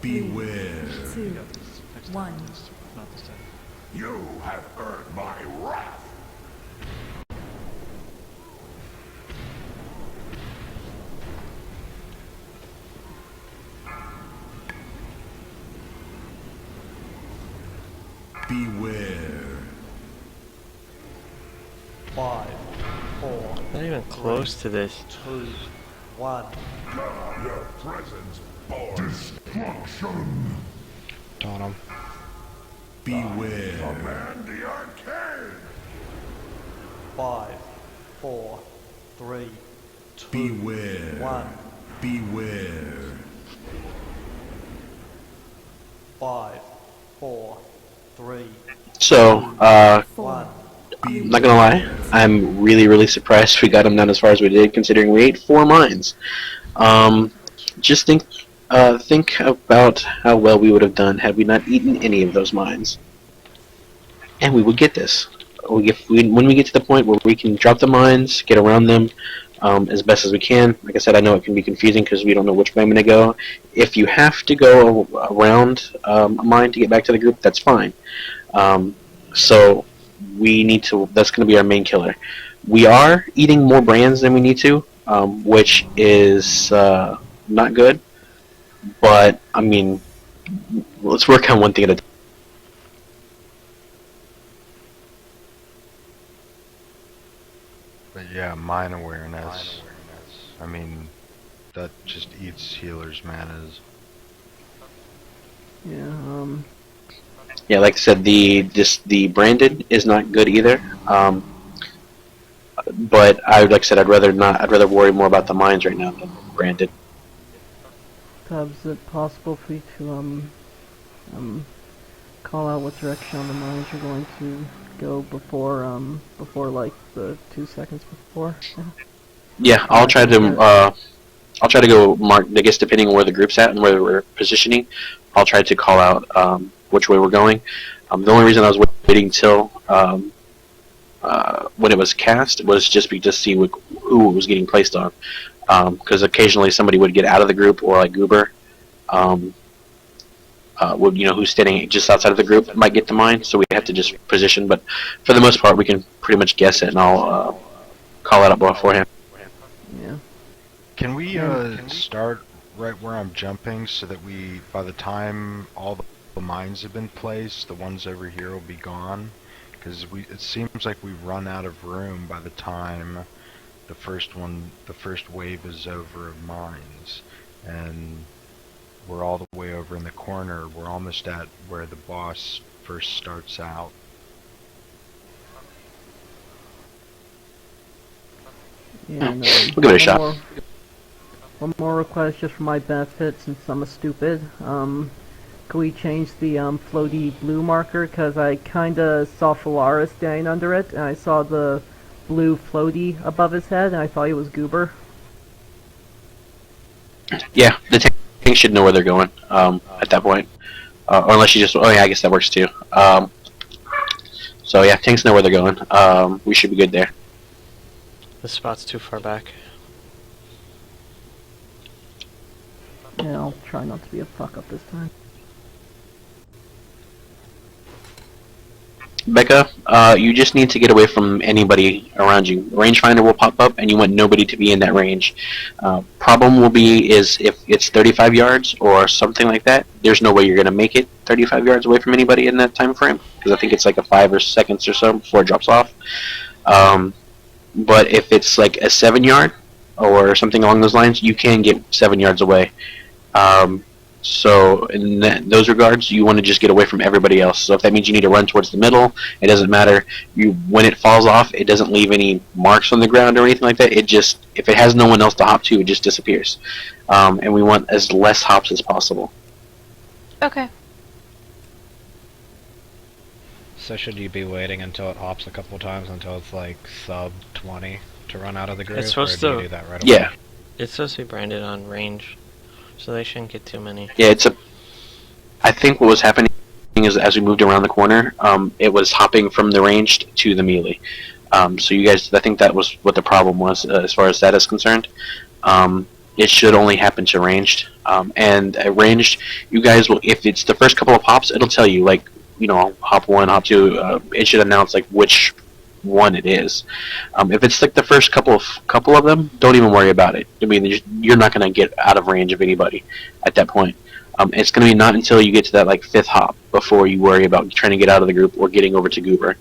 Beware. 2, Next time, 1. please. Not this time. You have earned my wrath. Beware. 5, 4, Not even close to this. 2, 1. Your presence born destruction. Taunt him. Beware. Command the arcade. 5, 4, 3, 2, Beware. 1. Beware. 5, 4, 3, So, 1. I'm not gonna lie, I'm really surprised we got him down as far as we did, considering we ate 4 mines. Just think about how well we would have done had we not eaten any of those mines. And we would get this. When we get to the point where we can drop the mines, get around them as best as we can. Like I said, I know it can be confusing because we don't know which way I'm going to go. If you have to go around a mine to get back to the group, that's fine. So we need to. That's going to be our main killer. We are eating more brands than we need to, which is not good. But I mean, let's work on one thing at a time. But yeah, mine awareness. I mean, that just eats healers' manas. Yeah, Yeah, like I said, the branded is not good either. But like I said, I'd rather worry more about the mines right now than branded. Tubbs, is it possible for you to call out what direction on the mines you're going to go before like the 2 seconds before? Yeah, I'll try to go mark. I guess depending on where the group's at and where we're positioning, I'll try to call out which way we're going. The only reason I was waiting till when it was cast was just to see who it was getting placed on, because occasionally somebody would get out of the group, or like Goober, who's standing just outside of the group might get to mine. So we have to just position. But for the most part, we can pretty much guess it, and I'll call it up beforehand. Yeah. Can we start right where I'm jumping so that by the time all the mines have been placed, the ones over here will be gone? Because it seems like we run out of room by the time the first wave is over of mines, and we're all the way over in the corner. We're almost at where the boss first starts out. Yeah, and, We'll give it a shot. One more request just for my benefit, since I'm a stupid. Can we change the floaty blue marker? Because I kinda saw Phalaris standing under it, and I saw the blue floaty above his head, and I thought he was Goober. Yeah, the tank should know where they're going at that point. Or unless you just... Oh yeah, I guess that works too. So yeah, tanks know where they're going. We should be good there. This spot's too far back. Yeah, I'll try not to be a fuck-up this time. Becca, you just need to get away from anybody around you. Rangefinder will pop up, and you want nobody to be in that range. Problem will be is if it's 35 yards or something like that, there's no way you're going to make it 35 yards away from anybody in that time frame, because I think it's like a 5 seconds or so before it drops off. But if it's like a 7 yard or something along those lines, you can get 7 yards away. So in those regards, you want to just get away from everybody else. So if that means you need to run towards the middle, it doesn't matter. When it falls off, it doesn't leave any marks on the ground or anything like that. It just, if it has no one else to hop to, it just disappears. And we want as less hops as possible. Okay. So should you be waiting until it hops a couple times until it's like sub 20 to run out of the group? It's supposed or do to... you do that right away? Yeah. It's supposed to be branded on range, so they shouldn't get too many. Yeah, I think what was happening is as we moved around the corner, it was hopping from the ranged to the melee. So you guys, I think that was what the problem was as far as that is concerned. It should only happen to ranged. And at ranged, you guys will, if it's the first couple of hops, it'll tell you, like, hop 1, hop 2. It should announce like which one it is. If it's like the first couple of them, don't even worry about it. I mean, you're not going to get out of range of anybody at that point. It's going to be not until you get to that like 5th hop before you worry about trying to get out of the group or getting over to Goober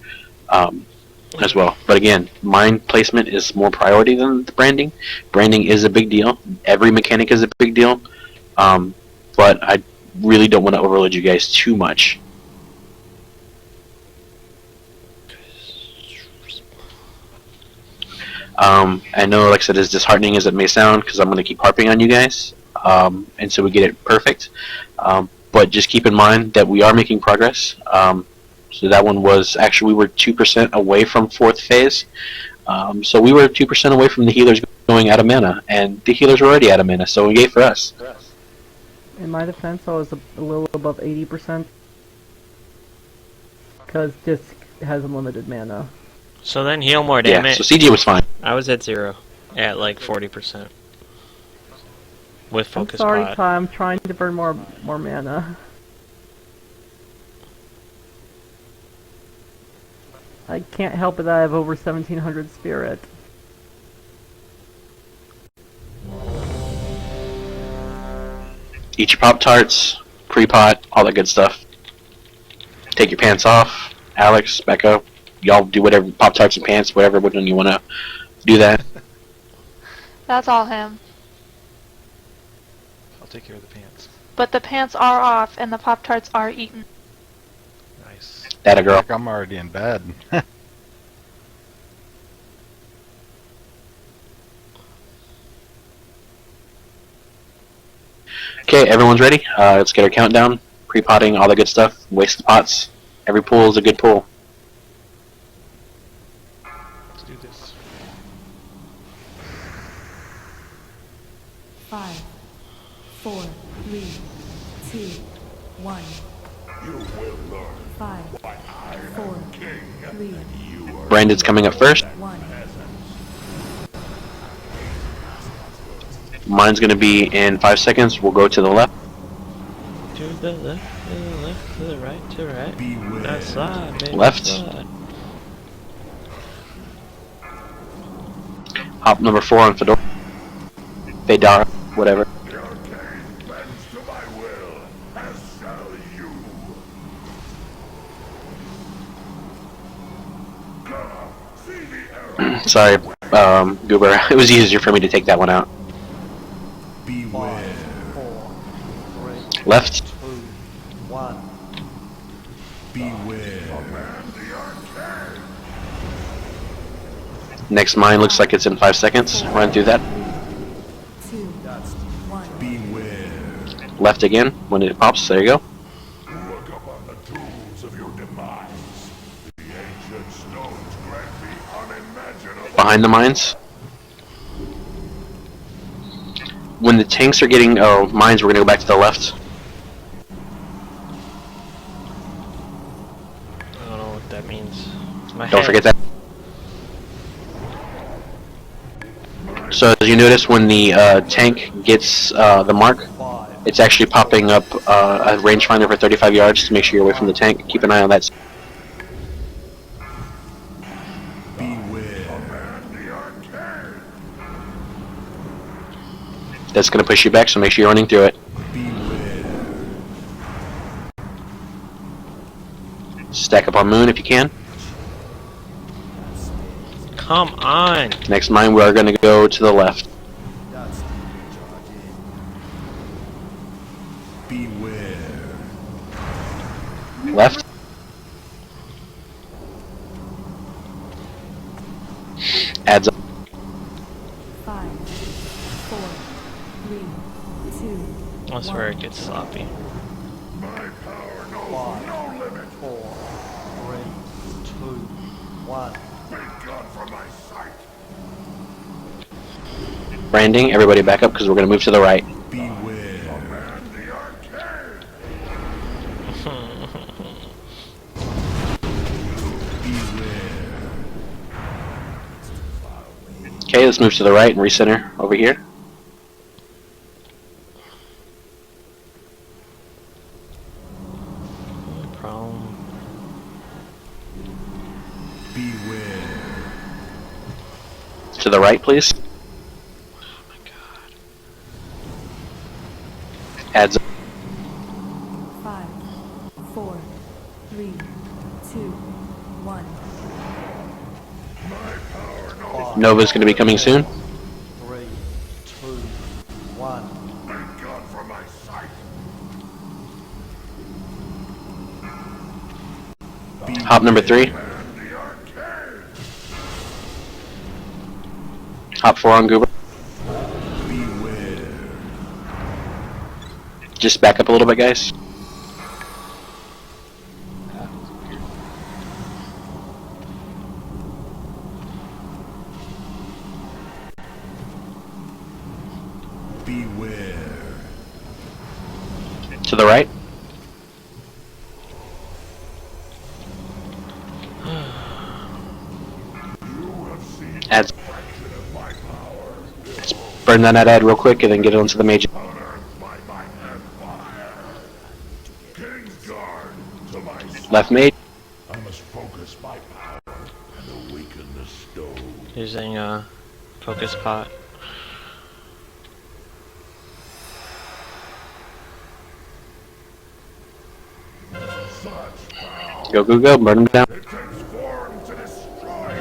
as well. But again, mine placement is more priority than the branding. Branding is a big deal. Every mechanic is a big deal. But I really don't want to overload you guys too much. I know, like I said, as disheartening as it may sound, because I'm going to keep harping on you guys until we get it perfect. But just keep in mind that we are making progress. So that one was actually, we were 2% away from 4th phase. So we were 2% away from the healers going out of mana, and the healers were already out of mana, so yay for us. In my defense, I was a little above 80%. Because Disc has unlimited mana. So then heal more, damn Yeah, it. so CG was fine. I was at 0. At like 40%. With I'm focus sorry, pot. Ty, I'm trying to burn more mana. I can't help it that I have over 1700 spirit. Eat your Pop-Tarts, pre-pot, all that good stuff. Take your pants off. Alex, Becca, y'all do whatever, Pop-Tarts and pants, whatever one you want to do that. That's all him. I'll take care of the pants. But the pants are off and the Pop-Tarts are eaten. Nice. That a girl. Like I'm already in bed. Okay, everyone's ready? Let's get our countdown. Pre-potting, all the good stuff. Waste the pots. Every pool is a good pool. Let's do this. 5, 4, 3, 2, 1. You will learn 5, why I 4, am king 3, and you are Brandon's coming up first. 1. Mine's going to be in 5 seconds. We'll go to the left. To the left, to the left, to the right, to the right. That slide, baby. Left. Slide. Hop number 4 on Fedora. Fedora, whatever. Your king bends to my will, as shall you. Come, see the arrow. Sorry, Goober. It was easier for me to take that one out. 5, 4, 3, Left. 2, 1. Next mine looks like it's in 5 seconds. Run through that. 2, 1. Left again when it pops. There you go. Look upon the tools of your demise. The ancient stones grant me unimaginable. Behind the mines. When the tanks are getting mines, we're gonna go back to the left. I don't know what that means. My Don't head. forget that. So as you notice, when the tank gets the mark, it's actually popping up a rangefinder for 35 yards to make sure you're away from the tank. Keep an eye on that. That's going to push you back, so make sure you're running through it. Stack up on Moon if you can. Come on! Next mine, we are going to go to the left. Left. Adds up. 5, 4, 3, 2, That's where it gets sloppy. My power knows 5, no limit. 4, 3, 2, 1. Thank God for my sight. Branding, everybody back up because we're going to move to the right. Command the arcade. Okay, let's move to the right and recenter over here. No problem. To the right, please. Oh my god. Adds up. 3, 2, 1. Nova's going to be coming soon. 3, 2, 1. Thank God for my sight. Hop number 3. Hop 4 on Goober. Just back up a little bit, guys. Beware. To the right. Add. Let's burn that ad real quick and then get it onto the major. Left mate. I must focus my power and awaken the stone. Using a focus pot. Go, go, go. Burn them down. It takes form to destroy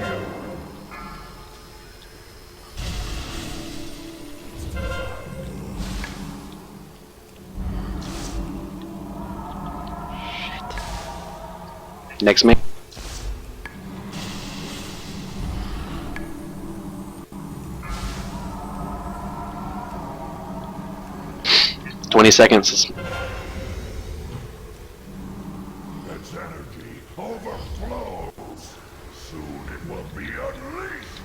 you. Next mate. "20 seconds. Its energy overflows. Soon it will be unleashed.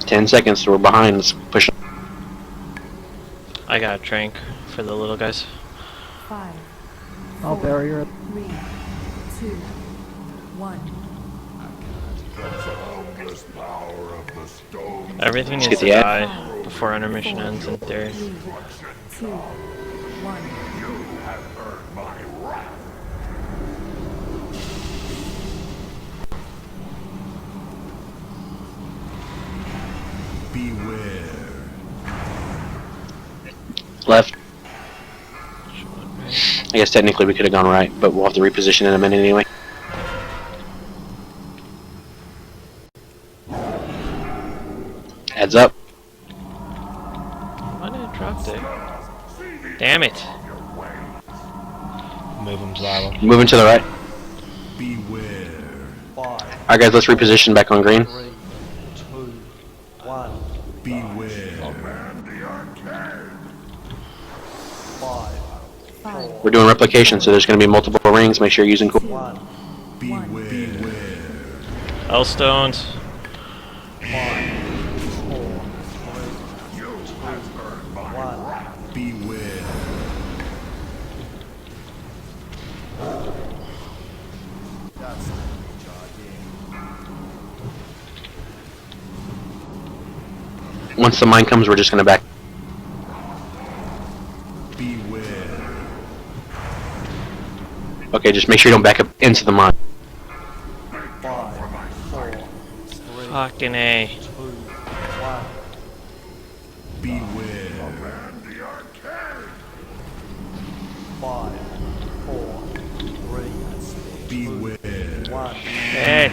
10 seconds. So we're behind. Let's push. I got a trank for the little guys. 5, I'll barrier it. 3, 2, 1. The boundless power of the stone. Everything Let's needs get to the ad. die before intermission ends in theory. 3, 2, 1. You have earned my wrath. Beware. Left. I guess technically we could have gone right, but we'll have to reposition in a minute anyway. Heads up. Why did it drop there? Damn it! Move them, Zyla. Moving to the right. Beware. 5, Alright guys, let's reposition back on green. 3, 2, 1. Beware. Command the arcade. 5, 5, We're doing replication, so there's going to be multiple rings. Make sure you're using cool. 1. Beware. Hellstones. 5, 4, 3, You have earned my 1. wrath. Beware. That's the again. Once the mine comes, we're just going to back. Beware. Okay, just make sure you don't back up into the mine. 5, 4, 3, Fucking A. 2, 1. Beware. Command the arcade. 5, 4, 3, Beware. 1. Shit.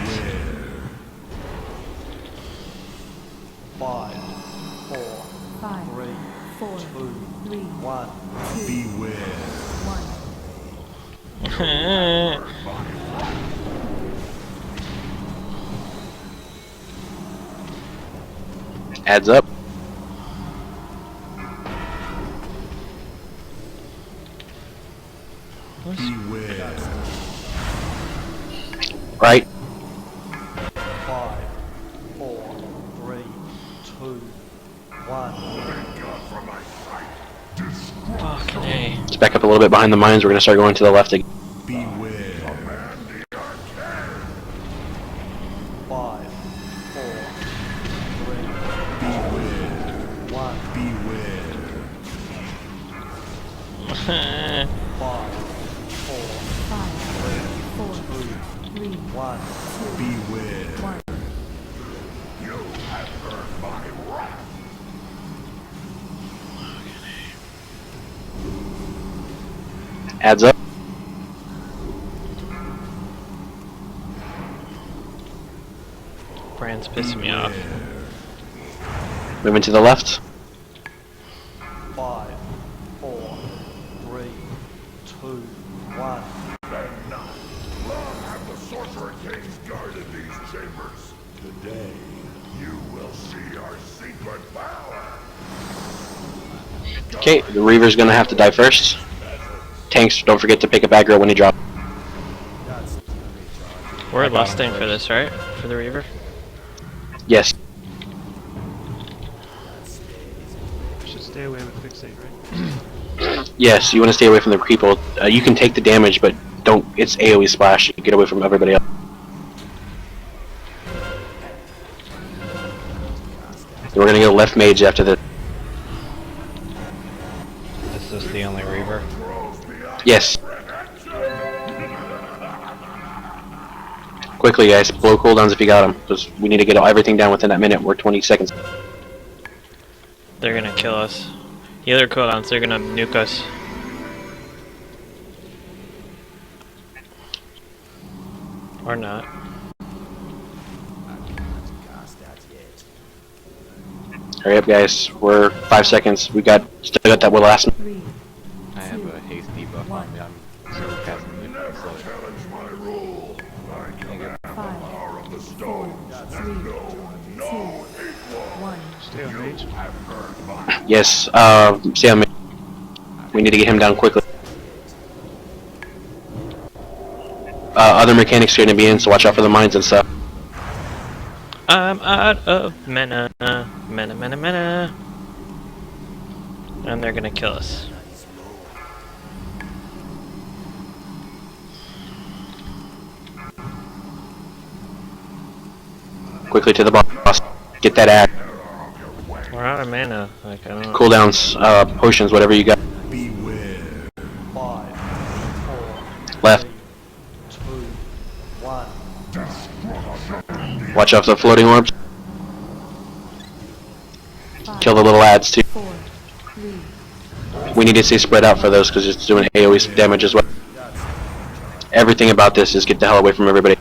5, 4, 5, 3, 4, 2, 3, 1. 2, Beware. 1. Adds up. Beware. Right. 5, 4, 3, 2, 1. Thank God for my sight. Fucking A. Let's back up a little bit behind the mines. We're going to start going to the left again. Beware. Command the arcade. 5, 4, 3, Beware. 1. Beware. 5, 4, 5, 4, 3, 1. 2, Beware. 1. You have earned my wrath. Adds up. pissing me off. Moving to the left. 5, 4, 3, 2, 1. Long have the Sorcerer Kings guarded these chambers. Today, you will see our secret power. Okay, the Reaver's gonna have to die first. Tanks, don't forget to pick up aggro when you drop. We're lusting for this, right? For the Reaver? Yes. Should stay away with fixate, right? Yes, you want to stay away from the people. You can take the damage, but don't. It's AoE splash. You get away from everybody else. We're gonna go left mage after this. Is this the only Reaver? Yes. Quickly, guys, blow cooldowns if you got them, because we need to get everything down within that minute. We're 20 seconds. They're gonna kill us. Healer cooldowns, they're gonna nuke us. Or not. Hurry up, guys. We're 5 seconds. We still got that last. I have a haste debuff on me. I'm zero casting it. Never challenge my rule. I can have the power of the stone. No equal. Stay on mage. I've heard my Yes. Stay on me. We need to get him down quickly. Other mechanics are gonna be in, so watch out for the mines and stuff. I'm out of mana. Mana. And they're gonna kill us. Quickly to the boss. Get that ad. We're out of mana. Like, I don't. Cooldowns, potions, whatever you got. 5, 4, Left. 2, 1. Watch out for the floating orbs. Kill the little ads too. 4, 3, We need to stay spread out for those because it's doing AoE damage as well. Everything about this is get the hell away from everybody.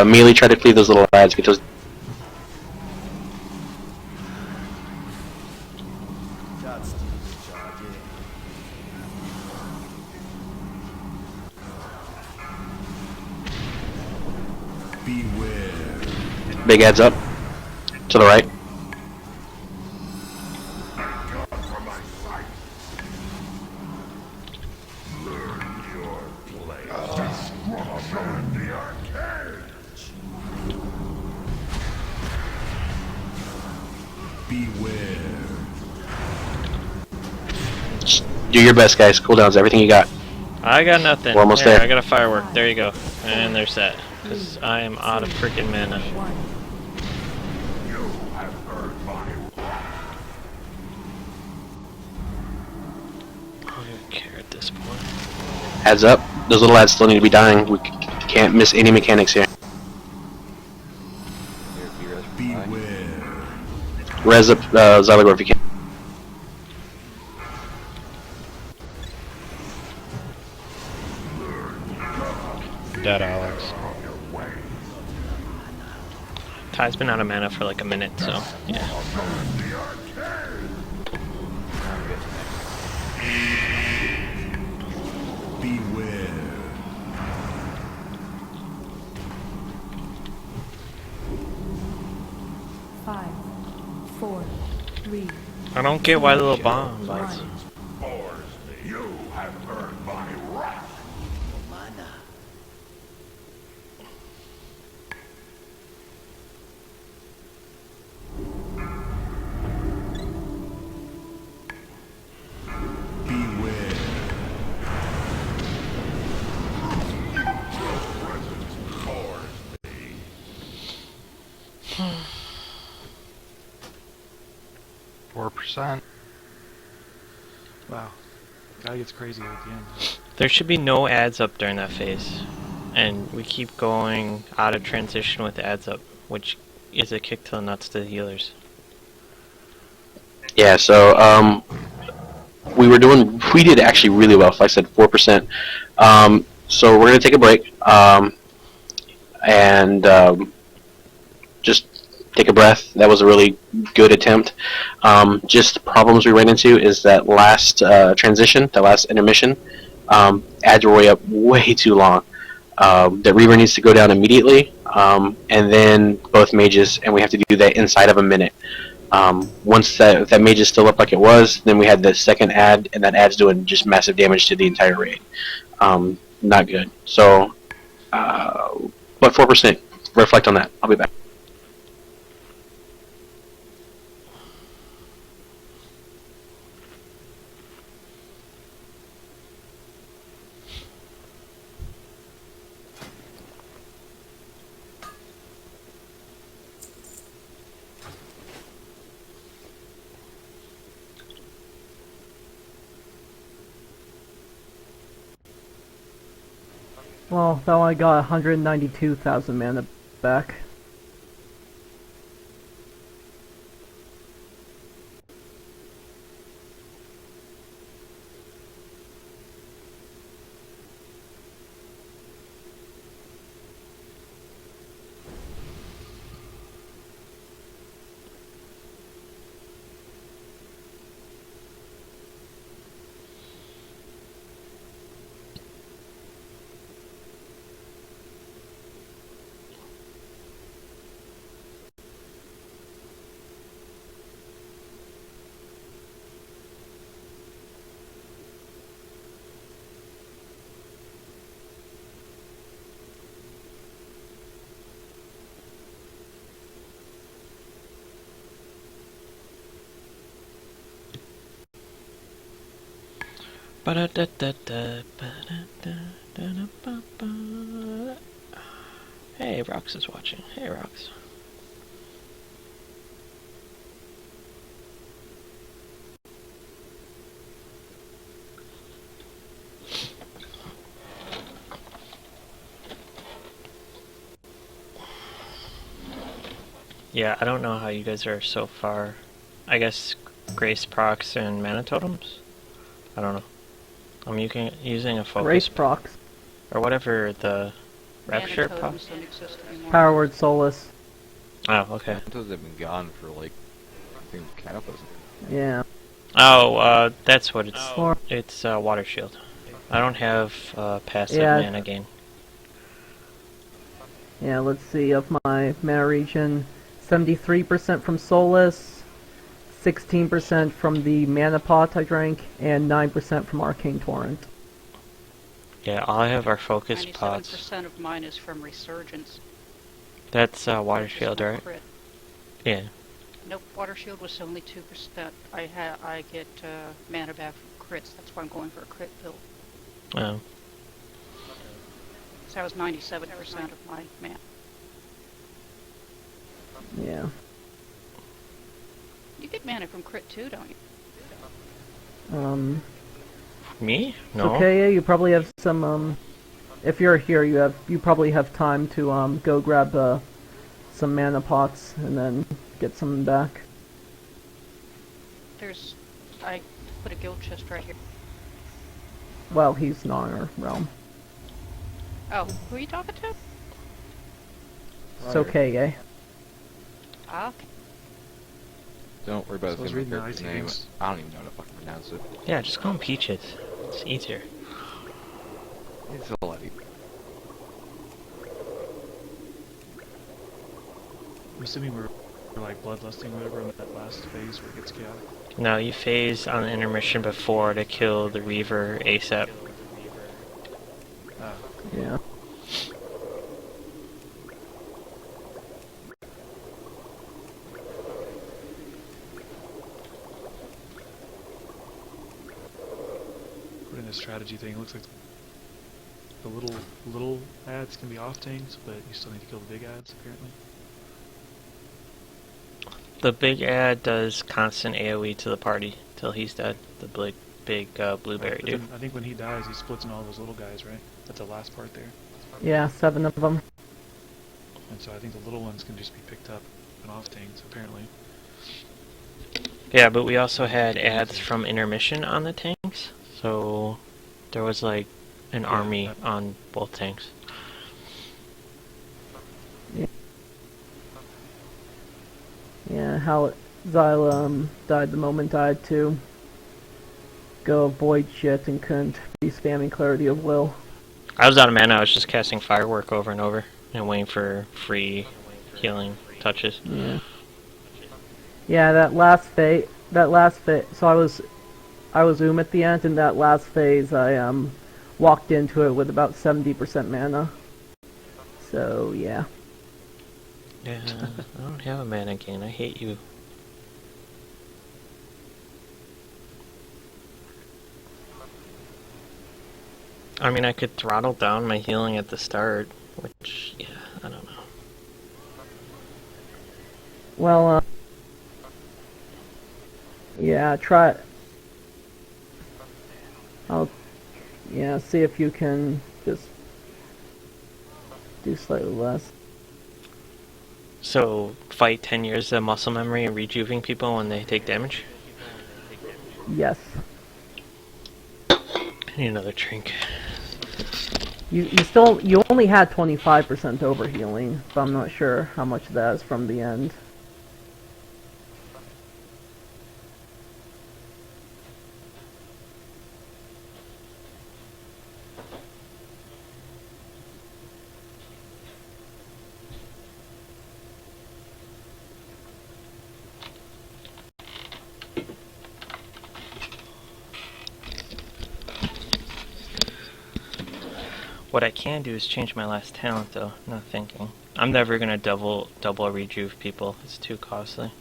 Melee, try to cleave those little ads. Get those. Big ads up. To the right. Do your best, guys. Cooldowns, everything you got. I got nothing. We're almost Here, there. I got a firework. There you go. And they're set. Because I am out of freaking mana. 1. I don't even care at this point. Ads up. Those little ads still need to be dying. We can't miss any mechanics here. Res up Zalagor if you can. Dead, Alex. Ty's been out of mana for like a minute, so yeah. Five, 4, 3. I don't get why the little bomb bites. You have earned my wrath. %. Wow. Guy gets crazy at the end. There should be no ads up during that phase. And we keep going out of transition with ads up, which is a kick to the nuts to the healers. Yeah, so we did actually really well. Like I said, 4%. So we're gonna take a break. and just take a breath. That was a really good attempt. Just the problems we ran into is that last transition, the last intermission, ads were way too long. The Reaver needs to go down immediately, and then both mages, and we have to do that inside of a minute. Once that mage is still up like it was, then we had the second ad, and that ad's doing just massive damage to the entire raid. Not good. So, but 4%. Reflect on that. I'll be back. Well, now I got 192,000 mana back. Hey, Rox is watching. Hey, Rox. Yeah, I don't know how you guys are so far. I guess Grace procs and mana totems? I don't know. I'm using a focus. Grace procs. Or whatever the Rapture pop. Power Word Solace. Oh, okay. Those have been gone for like, I think Cataclysm. Yeah. Oh, that's what it's for. It's Water Shield. I don't have passive mana gain. Yeah, let's see. Of my mana regen, 73% from Solace, 16% from the Mana Pot I drank, and 9% from Arcane Torrent. Yeah, all I have are focus pots. 97% of mine is from Resurgence. That's Water Shield, right? Crit. Yeah. Nope, Water Shield was only 2%. I get mana back from crits. That's why I'm going for a crit build. Oh. So that was 97% of my mana. Yeah. You get mana from crit too, don't you? Me? No. Okay, yeah, you probably have some, if you're here, you probably have time to, go grab, some mana pots and then get some back. I put a guild chest right here. Well, he's not in our realm. Oh, who are you talking to? It's okay, eh? Ah, okay. Don't worry about So I was the reading the character's name. ITs. I don't even know how to fucking pronounce it. Yeah, just call them Peaches. It's easier. It's a lot easier. I'm assuming we're like bloodlusting or whatever in that last phase where it gets chaotic. No, you phase on the intermission before to kill the Reaver ASAP. Yeah. Putting a strategy thing, it looks like the little ads can be off tanks, but you still need to kill the big ads apparently. The big ad does constant AoE to the party till he's dead. The big blueberry dude. I think when he dies, he splits in all those little guys, right? That's the last part there. Yeah, 7 of them. And so I think the little ones can just be picked up and off tanks, apparently. Yeah, but we also had ads from intermission on the tanks, so there was like an army on both tanks. Yeah, how Xyla died the moment I had to go avoid shit and couldn't be spamming Clarity of Will. I was out of mana, I was just casting Firework over and over and waiting for free healing touches. Yeah. Yeah, that last phase, so I was at the end, and that last phase I walked into it with about 70% mana. So, yeah. Yeah, I don't have a mana gain, I hate you. I mean, I could throttle down my healing at the start, which, yeah, I don't know. Well, yeah, try. Yeah, see if you can just do slightly less. So, fight 10 years of muscle memory and rejuvening people when they take damage? Yes. I need another drink. You only had 25% overhealing, but I'm not sure how much that is from the end. What I can do is change my last talent, though. Not thinking. I'm never gonna double rejuve people. It's too costly.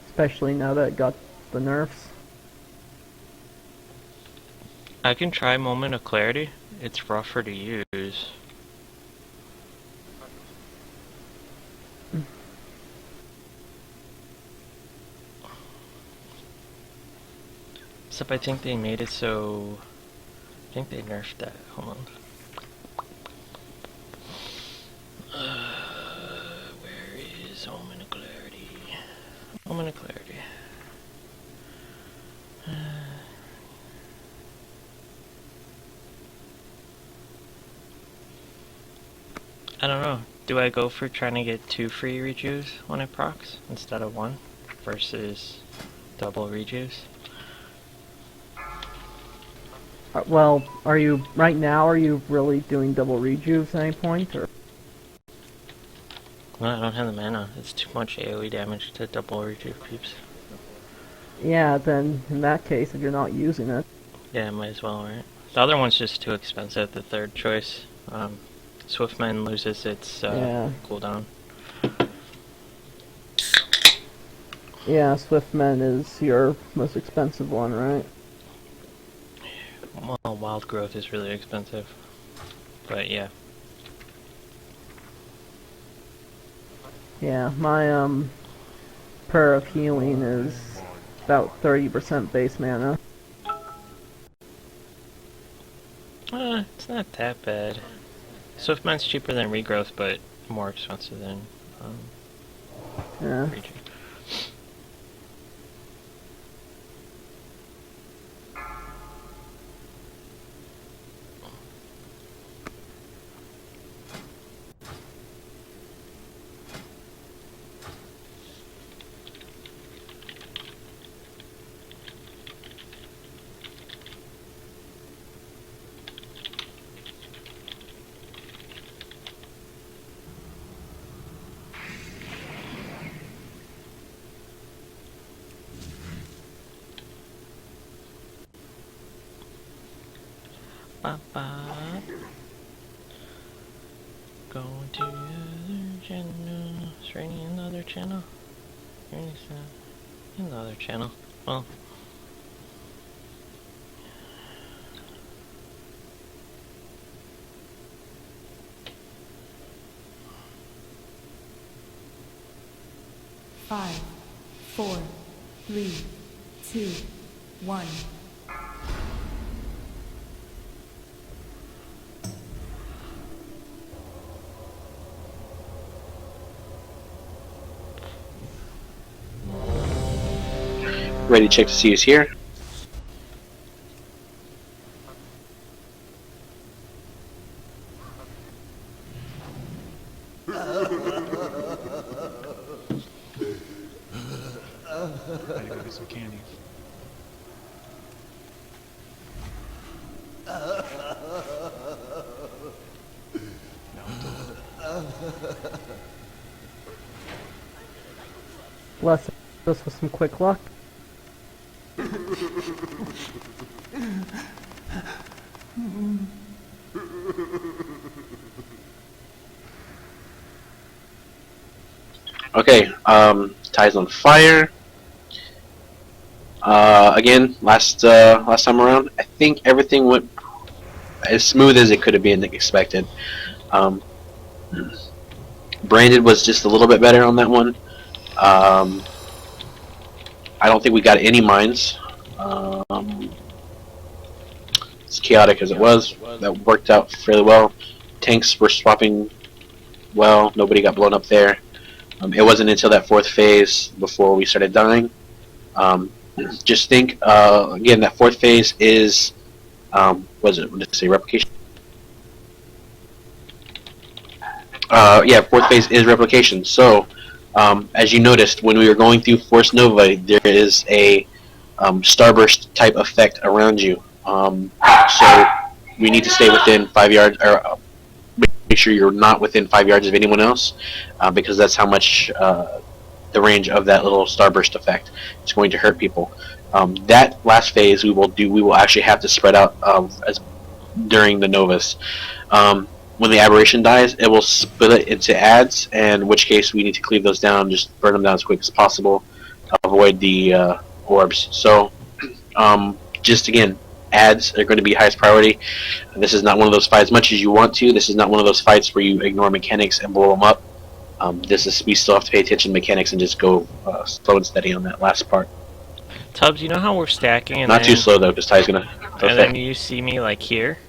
Especially now that it got the nerfs. I can try Moment of Clarity. It's rougher to use. Except I think they made it so... I think they nerfed that. Hold on. Where is Moment of Clarity? Moment of Clarity. I don't know. Do I go for trying to get 2 free rejuves when it procs instead of 1 versus double rejuves? Well, right now, are you really doing double rejuves at any point, or? Well, I don't have the mana. It's too much AoE damage to double rejuve peeps. Yeah, then, in that case, if you're not using it. Yeah, might as well, right? The other one's just too expensive, the third choice. Swiftman loses its cooldown. Yeah, Swiftman is your most expensive one, right? Well, Wild Growth is really expensive. But yeah. Yeah, my prayer of healing is about 30% base mana. It's not that bad. Swiftman's cheaper than Regrowth, but more expensive than Yeah. Regen. Going to the other channel. Is there any other channel? There's another channel. Well. Five, 4, 3, 2, 1. Ready check to see who's here. I had to go get some candy. No, Bless us with some quick luck. Okay, Ty's on fire. Again, last time around, I think everything went as smooth as it could have been expected. Branded was just a little bit better on that one. I don't think we got any mines. As chaotic as it was, that worked out fairly well. Tanks were swapping well. Nobody got blown up there. It wasn't until that 4th phase before we started dying. Just think, again, that 4th phase is, what did it say, replication? Yeah, 4th phase is replication. So, as you noticed, when we were going through Force Nova, there is a starburst type effect around you. So, we need to stay within 5 yards, or make sure you're not within 5 yards of anyone else, because that's how much the range of that little starburst effect is going to hurt people. That last phase we will actually have to spread out as during the Novas. When the aberration dies, it will split it into adds, and in which case we need to cleave those down, just burn them down as quick as possible, avoid the orbs. So, just again, adds are going to be highest priority. And this is not one of those fights, as much as you want to, this is not one of those fights where you ignore mechanics and blow them up. We still have to pay attention to mechanics and just go slow and steady on that last part. Tubbs, you know how we're stacking and not then, too slow though, because Ty's gonna and then you see me like here?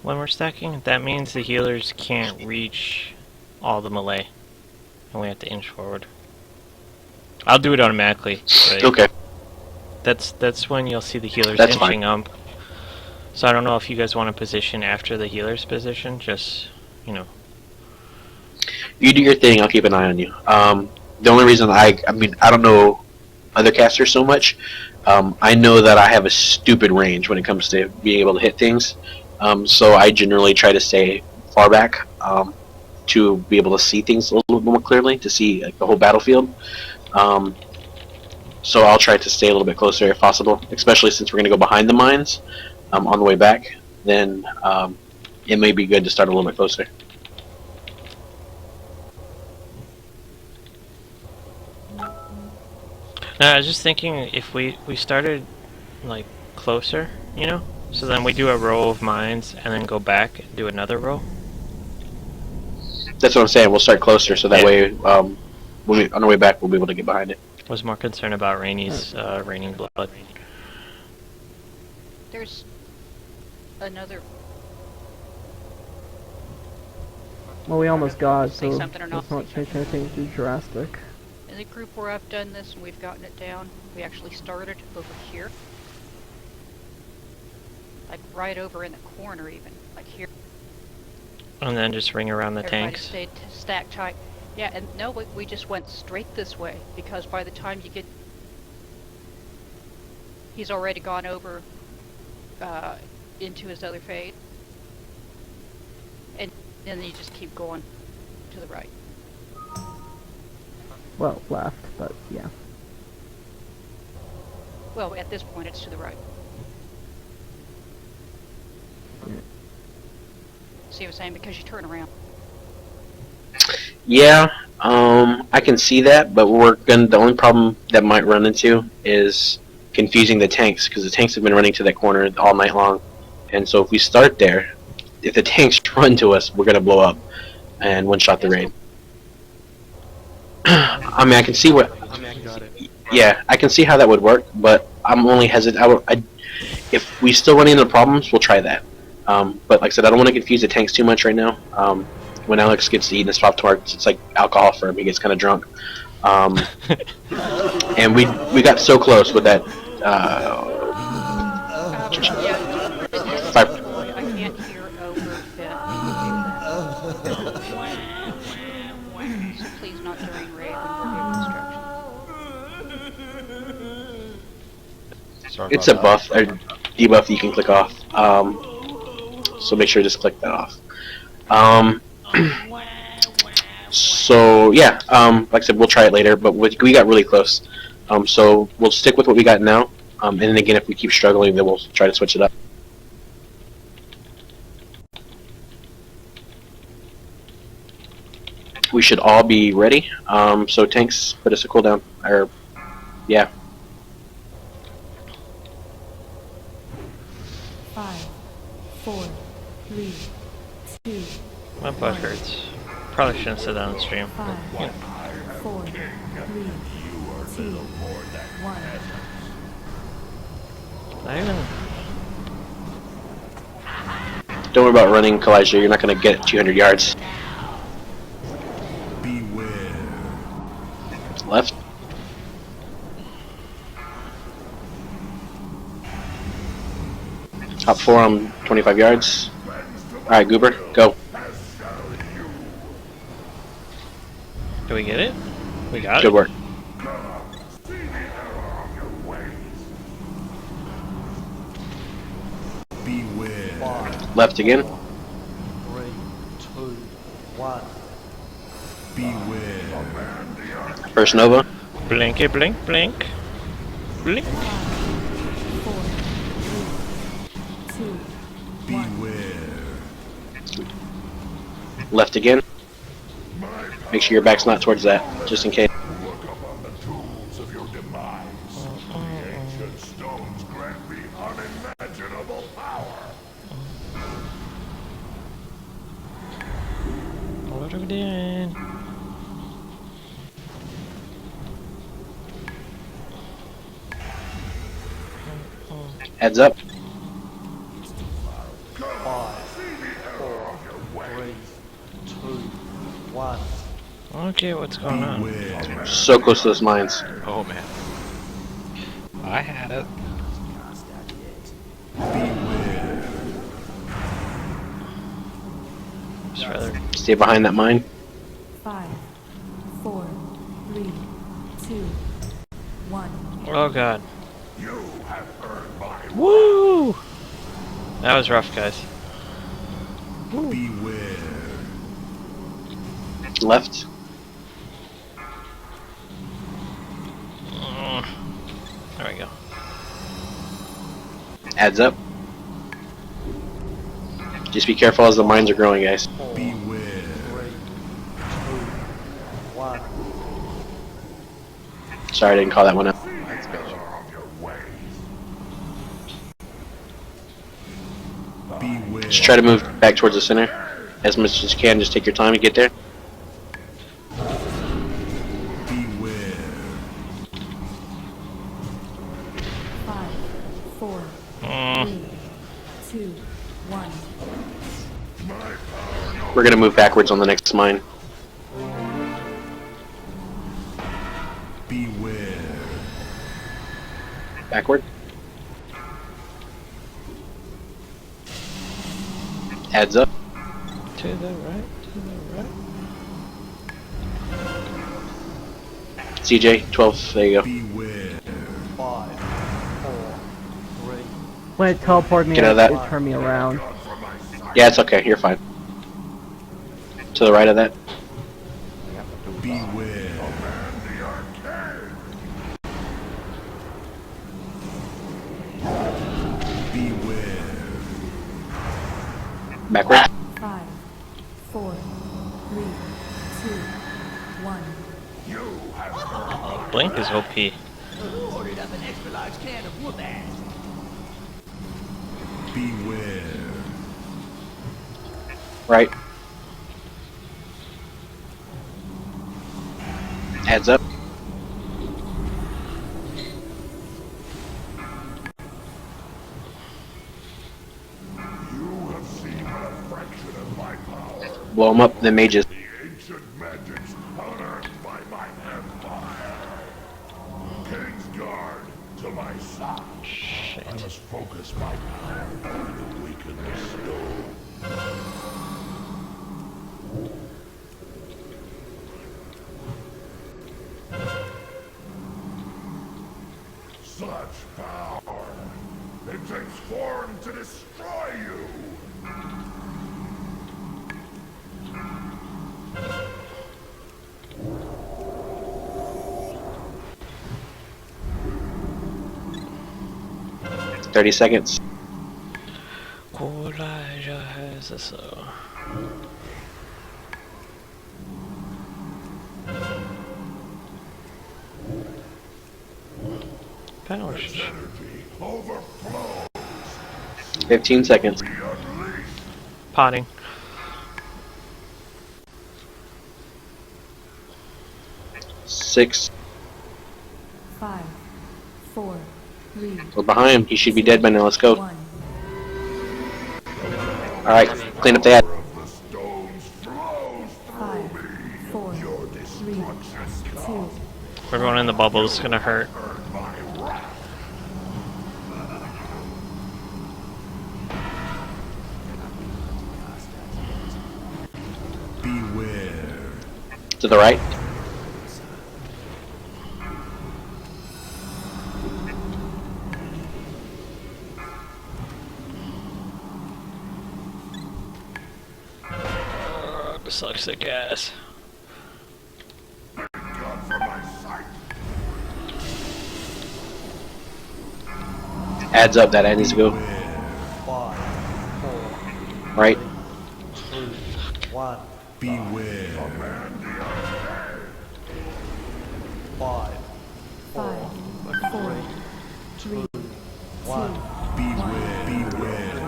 When we're stacking, that means the healers can't reach all the melee. And we have to inch forward. I'll do it automatically. Okay. That's when you'll see the healers That's inching fine. up. So I don't know if you guys want to position after the healer's position, just, you know. You do your thing, I'll keep an eye on you. The only reason I mean, I don't know other casters so much. I know that I have a stupid range when it comes to being able to hit things. So I generally try to stay far back to be able to see things a little bit more clearly, to see like, the whole battlefield. So I'll try to stay a little bit closer if possible, especially since we're going to go behind the mines on the way back. Then it may be good to start a little bit closer. No, I was just thinking if we started like closer, you know, so then we do a row of mines and then go back and do another row. That's what I'm saying. We'll start closer, so that way, when on the way back, we'll be able to get behind it. I was more concerned about Rainy's raining blood. There's another. Well, we almost got it, Say so something or let's not not say change anything too drastic. In the group where I've done this and we've gotten it down, we actually started over here. Like right over in the corner even, like here. And then just ring around the Everybody tanks. stayed stacked tight. Yeah, and no, we just went straight this way, because by the time you get... He's already gone over into his other phase. And then you just keep going to the right. Well, left, but yeah. Well, at this point it's to the right. See what I'm saying? Because you turn around. Yeah, I can see that, but the only problem that might run into is confusing the tanks, because the tanks have been running to that corner all night long. And so if we start there, if the tanks run to us, we're going to blow up and one-shot the raid. I mean, I can see what... Yeah, I can see how that would work, but I'm only hesitant. If we still run into problems, we'll try that. But like I said, I don't want to confuse the tanks too much right now. When Alex gets to eating his Pop-Tarts, it's like alcohol for him. He gets kind of drunk. And we got so close with that. I can't hear over so please not during raid when we're Sorry It's a about buff or debuff that you can click off. So make sure to just click that off. So yeah, like I said, we'll try it later, but we got really close. So we'll stick with what we got now, and then again, if we keep struggling, then we'll try to switch it up. We should all be ready. So tanks, put us a cooldown, or yeah. 5, 4, 3, 2, My butt hurts. Probably shouldn't sit down and stream. 5, 4, 3, 2, 1. Not even. Don't worry about running, Kalijah. You're not going to get 200 yards. Beware. Left. Top 4 on 25 yards. Alright, Goober, go. Do we get it? We got Good it. work. Beware. Left again. 3, 2, 1. Beware. First Nova. Blinky blink blink. Blink. 5, 4, 3, 2, 1. Beware. Left again. Make sure your back's not towards that, just in case. Look upon the tools of your demise. The ancient stones grant me unimaginable power. What are we doing? Heads up. 5, 4, 3, 2, 1. Okay, what's going on? So close to those mines. Oh man. I had it. Just rather. Stay behind that mine. 5, 4, 3, 2, 1. Oh god. You have earned my Woo! That was rough, guys. beware. Left. There we go. Heads up. Just be careful as the mines are growing, guys. 4, 3, 2, 1. Sorry, I didn't call that one up. That's better. Beware. Just try to move back towards the center as much as you can. Just take your time to get there. Beware. 5, 4, 3, 2, 1. We're gonna move backwards on the next mine. Beware. Backward. Heads up. To the right, to the right. CJ, 12. There you go. Beware. 5, 4, 3, When it teleported me, Get out of that. it turned me around. Yeah, it's okay. You're fine. To the right of that. Beware. Beware. Backward. 5, 4, 3, 2, 1. Blink is OP. Beware. Right. Heads up. You have seen but a fraction of my power. Blow them up, then mages. The ancient magics unearthed by my empire. King's Guard to my side. I must focus my power and awaken the stone. Such power things formed to destroy you. 30 seconds. Power. 15 seconds. Potting. Six. 5, 4, 3. We're behind him. He should be dead by now. Let's go. 1. Alright, clean up the ad. 5, 4, 3, 2. Everyone in the bubble is gonna hurt. Beware. To the right. Sucks the gas. Adds up. That ad needs to go. 5, 4, Right. 2, 1. Beware. 5, 5, 4, 3, 1. Beware. Beware.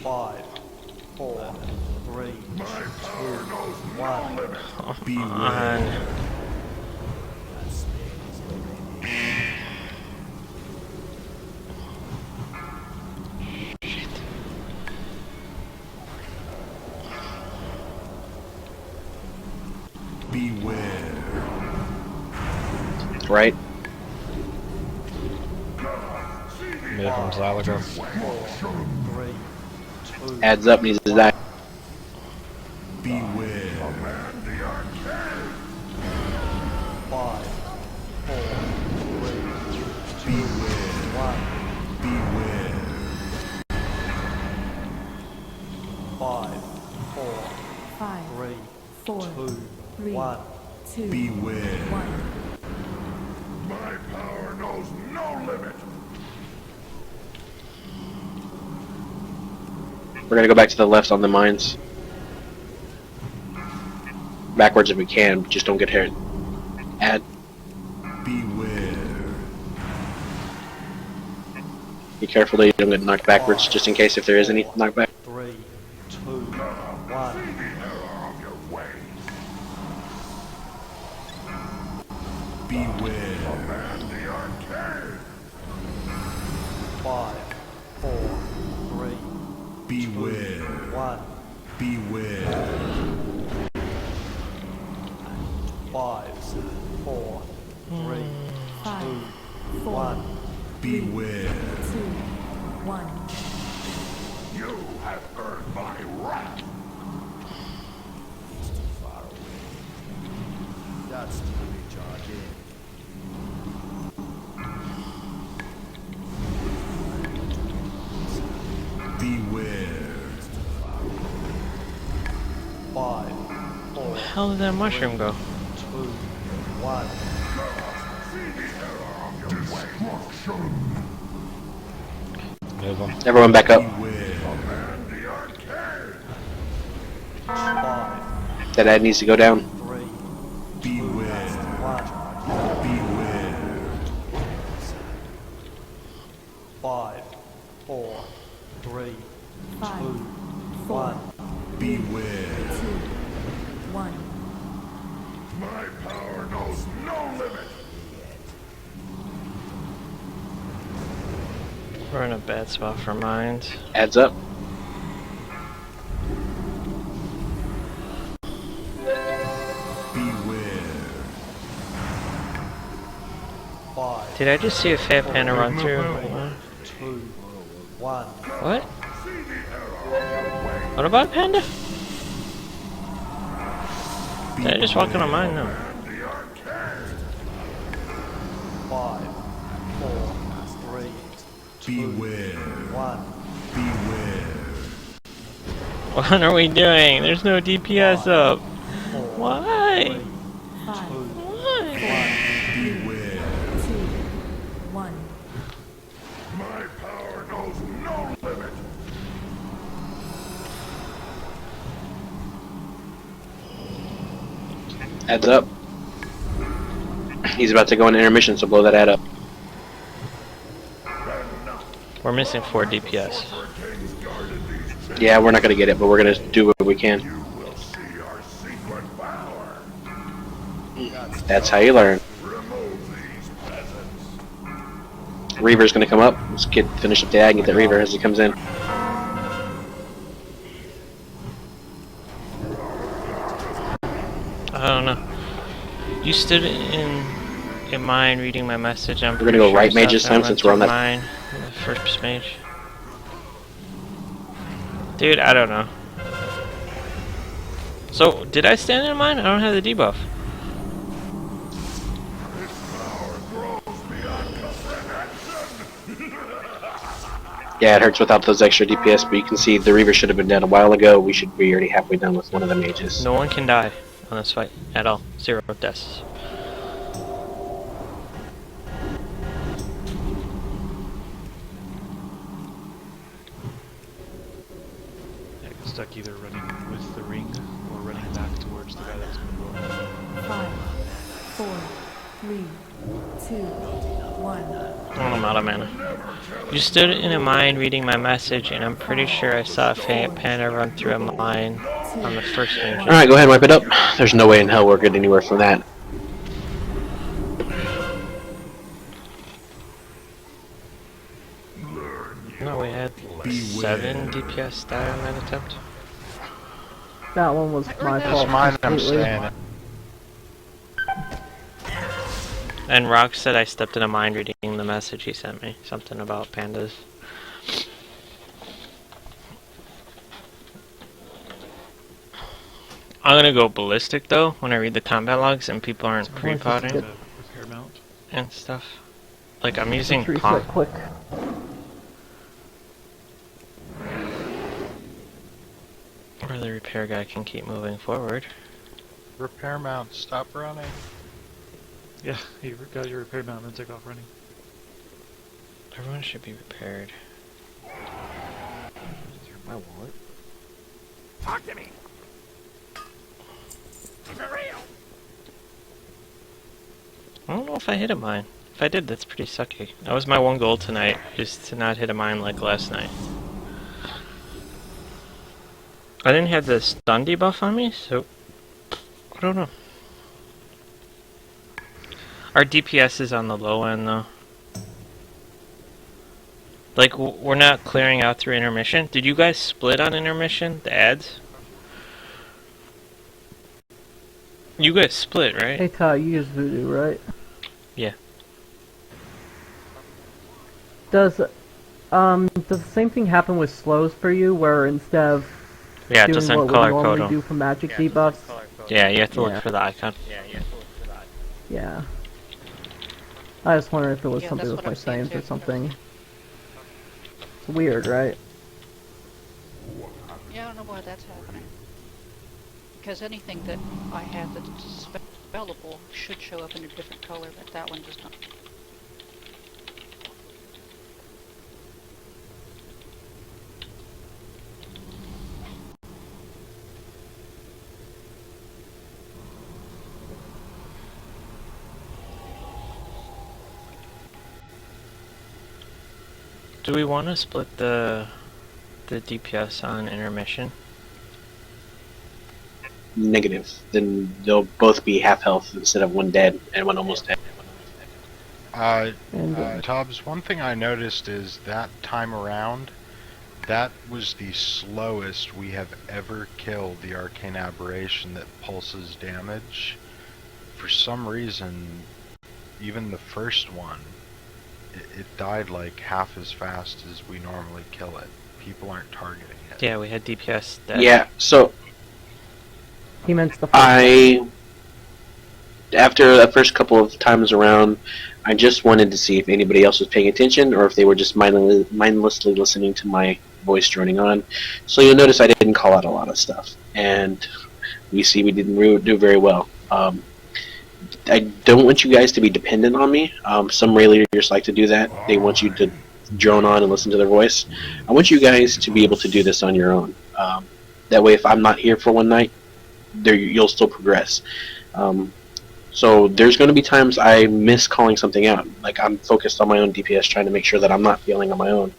5, 4, 3, 2, 1. Beware. Beware. Right. Mid from Zalaga. 3, 2, Adds up. Needs to die. Beware. 5, 4, 3, 2, Beware. 1. Beware. 5, 4, 5, 3, 4, 2, 3, 1. 2, Beware. 1. My power knows no limit. We're gonna go back to the left on the mines. Backwards if we can, but just don't get hit. Add. Beware. Be careful that you don't get knocked backwards, just in case if there is any knockback. 3, 2, 1. Beware. 5, 4, 3, Beware. 1. Beware. 5, 4, 3, 5, 2, 4, 1. Beware. 2, 1. You have earned my wrath. He's too far away. That's too recharge in. Beware. 5, 4, How did that mushroom go? 2, 1. Destruction. Move him. Everyone back up. Beware. 5, That ad needs to go down. 3, Beware. 1. Beware. 5, 4, 3, 5, 2, 4, 1. Beware. 2, 1. My power knows no limit. We're in a bad spot for mines. Adds up. Beware. 5, Did I just see a fat panda run through? 2, 1. What? What about panda? Did I just walk on a mine now? 5, 4, 3, Beware. 1. Beware. What are we doing? There's no DPS up. 4. Why? 5, Why? Beware. 2, 1. My power knows no limit. Adds up. He's about to go into intermission, so blow that ad up. We're missing 4 DPS. Yeah, we're not gonna get it, but we're gonna do what we can. You will see our secret power. That's how you learn. Remove these peasants. Reaver's gonna come up. Let's finish up the ad and get the Reaver as he comes in. I don't know. You stood in mine reading my message. I'm We're gonna go pretty right sure mage this Seth, I time went since we're on through that. mine, the first mage. Dude, I don't know. So, did I stand in mine? I don't have the debuff. Yeah, it hurts without those extra DPS, but you can see the Reaver should have been dead a while ago. We should be already halfway done with one of the mages. No one can die on this fight at all. 0 deaths. Yeah, get stuck either running with the ring or running back towards the guy that's going to blow up. 5, 4, 3, 2, 1. Oh, I'm out of mana. You stood in a mine reading my message, and I'm pretty sure I saw a panda run through a mine on the first mage. Alright, go ahead and wipe it up. There's no way in hell we're getting anywhere from that. No, we had 7 DPS die on that attempt. That one was my That's fault mine, I'm completely. saying. And Rock said I stepped in a mine reading the message he sent me. Something about pandas. I'm gonna go ballistic though when I read the combat logs and people aren't pre-potting Repair mount. and stuff. Like I'm using Just palm. reset quick. Or the repair guy can keep moving forward. Repair mount, stop running. Yeah, you got your repair mount and then take off running. Everyone should be repaired. My wallet. Talk to me. For real. I don't know if I hit a mine. If I did, that's pretty sucky. That was my one goal tonight, is to not hit a mine like last night. I didn't have the stun debuff on me, so I don't know. Our DPS is on the low end though. Like, we're not clearing out through intermission. Did you guys split on intermission, the ads? You guys split, right? Hey Ty, you use Voodoo, right? Yeah. Does the same thing happen with slows for you, where instead of Yeah, it doing doesn't what we color normally code do them. for magic debuffs? Yeah, you have to Yeah. look for the icon. Yeah. I just wonder if it was Yeah, something that's with what my I'm seeing settings or too. something. It's weird, right? Yeah, I don't know why that's happening. Because anything that I have that's spellable should show up in a different color, but that one does not. Do we want to split the DPS on intermission? Negative. Then they'll both be half health instead of one dead and one almost dead. Tubbs, one thing I noticed is that time around, that was the slowest we have ever killed the arcane aberration that pulses damage. For some reason, even the first one, it died like half as fast as we normally kill it. People aren't targeting it. Yeah, we had DPS dead. Yeah, so He meant the first I after the first couple of times around, I just wanted to see if anybody else was paying attention or if they were just mindlessly listening to my voice droning on. So you'll notice I didn't call out a lot of stuff, and we didn't do very well. I don't want you guys to be dependent on me. Some raid leaders like to do that. They want you to drone on and listen to their voice. I want you guys to be able to do this on your own. That way, if I'm not here for one night, you'll still progress. So there's going to be times I miss calling something out. Like I'm focused on my own DPS, trying to make sure that I'm not failing on my own.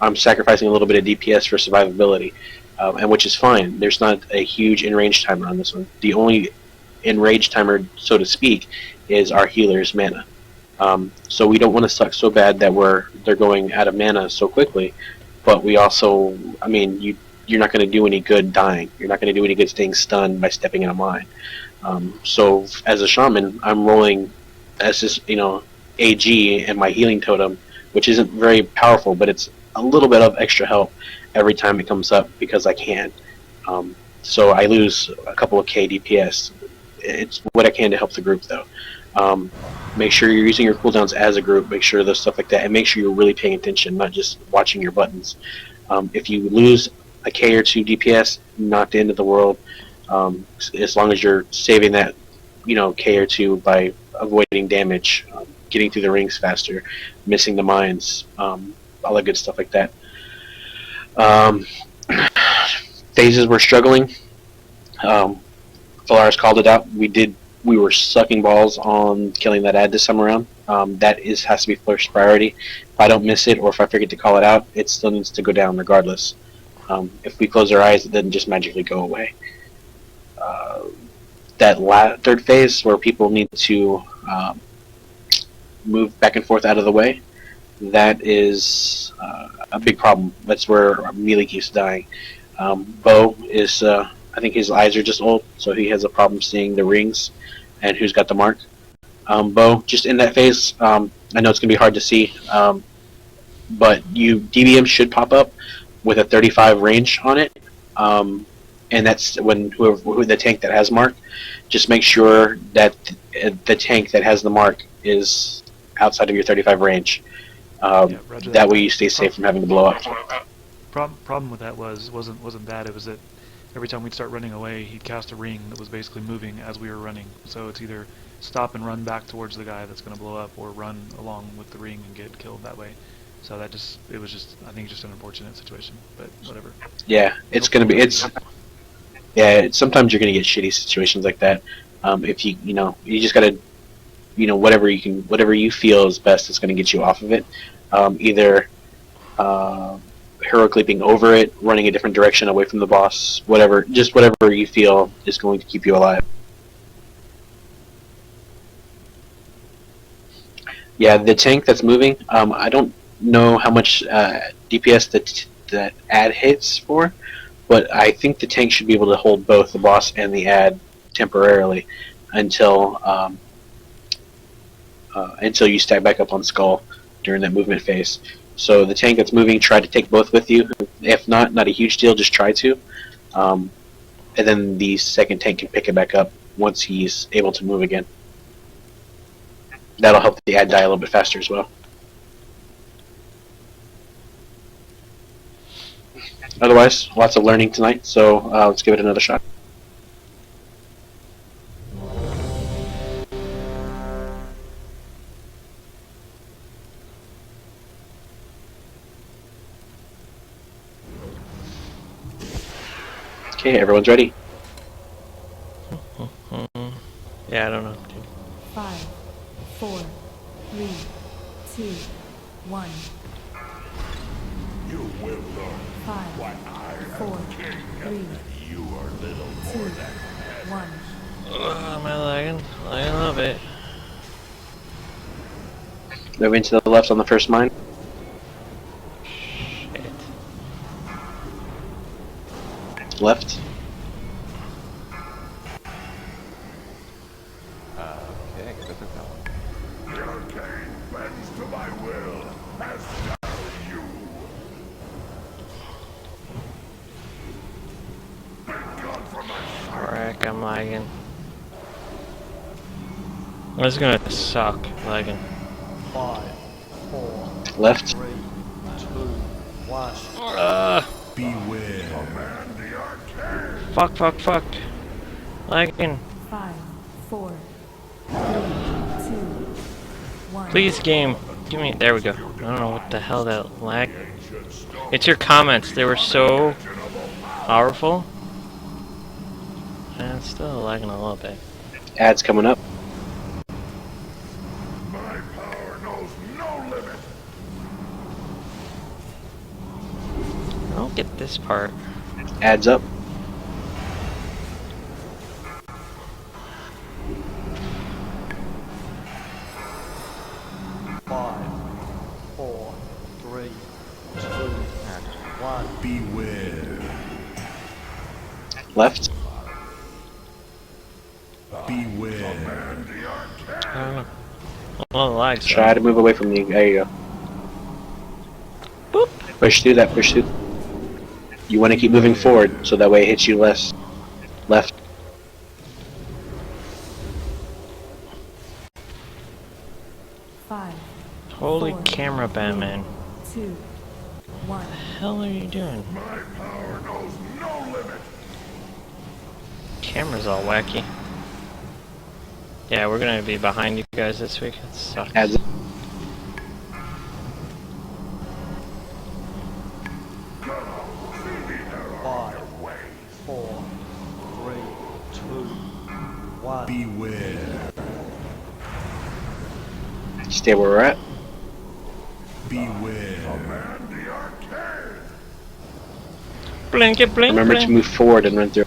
I'm sacrificing a little bit of DPS for survivability, and which is fine. There's not a huge in-range timer on this one. The only in-range timer, so to speak, is our healer's mana. So we don't want to suck so bad that they're going out of mana so quickly. But we also, I mean, you're not going to do any good dying. You're not going to do any good staying stunned by stepping in a mine. So as a shaman, I'm rolling as this, AG and my healing totem, which isn't very powerful, but it's a little bit of extra help every time it comes up because I can. So I lose a couple of K DPS. It's what I can to help the group, though. Make sure you're using your cooldowns as a group. Make sure there's stuff like that, and make sure you're really paying attention, not just watching your buttons. If you lose a K or 2 DPS, not the end of the world. As long as you're saving that, K or 2 by avoiding damage, getting through the rings faster, missing the mines, all that good stuff like that. Phases were struggling. Valaris called it out. We were sucking balls on killing that ad this time around. That has to be first priority. If I don't miss it or if I forget to call it out, it still needs to go down regardless. If we close our eyes, it doesn't just magically go away. That third phase where people need to move back and forth out of the way, that is a big problem. That's where melee keeps dying. Bo is, I think his eyes are just old, so he has a problem seeing the rings and who's got the mark. Bo, just in that phase, I know it's going to be hard to see, but DBM should pop up with a 35 range on it. And that's when who the tank that has mark, just make sure that the tank that has the mark is outside of your 35 range. That way you stay safe from having to blow up. Problem with that wasn't that. It was that every time we'd start running away, he'd cast a ring that was basically moving as we were running. So it's either stop and run back towards the guy that's going to blow up, or run along with the ring and get killed that way. So I think just an unfortunate situation, but whatever. Yeah, sometimes you're going to get shitty situations like that. If you just got to, whatever you feel is best is going to get you off of it. Either heroic leaping over it, running a different direction away from the boss, whatever you feel is going to keep you alive. Yeah, the tank that's moving, I don't know how much DPS that ad hits for, but I think the tank should be able to hold both the boss and the ad temporarily until you stack back up on Skull during that movement phase. So the tank that's moving, try to take both with you. If not a huge deal, just try to. And then the second tank can pick it back up once he's able to move again. That'll help the ad die a little bit faster as well. Otherwise, lots of learning tonight, so let's give it another shot. Okay, everyone's ready. Yeah, I don't know. 5, 4, 3, 2, 1. You will learn 5, what I 4, am king. 3, You are little 2, more than 1. Am I lagging? Lagging a little bit. Moving to the left on the first mine. Shit. Left. Okay, good with that one. the arcane bends to my will, as shall you. Thank God for my Frick, I'm lagging. This is gonna suck, lagging. 5, 4, Left. 3, 2, 1. Beware. Fuck, fuck, fuck. Lagging. 5, 4, 3, 2, 1. Please, game. Give me. There we go. I don't know what the hell that lag. It's your comments. They were so powerful. And it's still lagging a little bit. Ads coming up. My power knows no limit. I don't get this part. Ads up. 5, 4, 3, 2, 1. Beware. Left. Beware. I don't know. Well, the lag's Try to move away from me. There you go. Boop. Push through that. Push through. You want to keep moving forward, so that way it hits you less. Left. Five, Holy 4, camera, Batman. 2, 1. What the hell are you doing? My power knows no limit. Camera's all wacky. Yeah, we're gonna be behind you guys this week. It sucks. Ads up. 5, 4, 3, 2, 1. Beware. Stay where we're at. Beware. Command the arcade. Blink it, blink, Remember blink. to move forward and run through.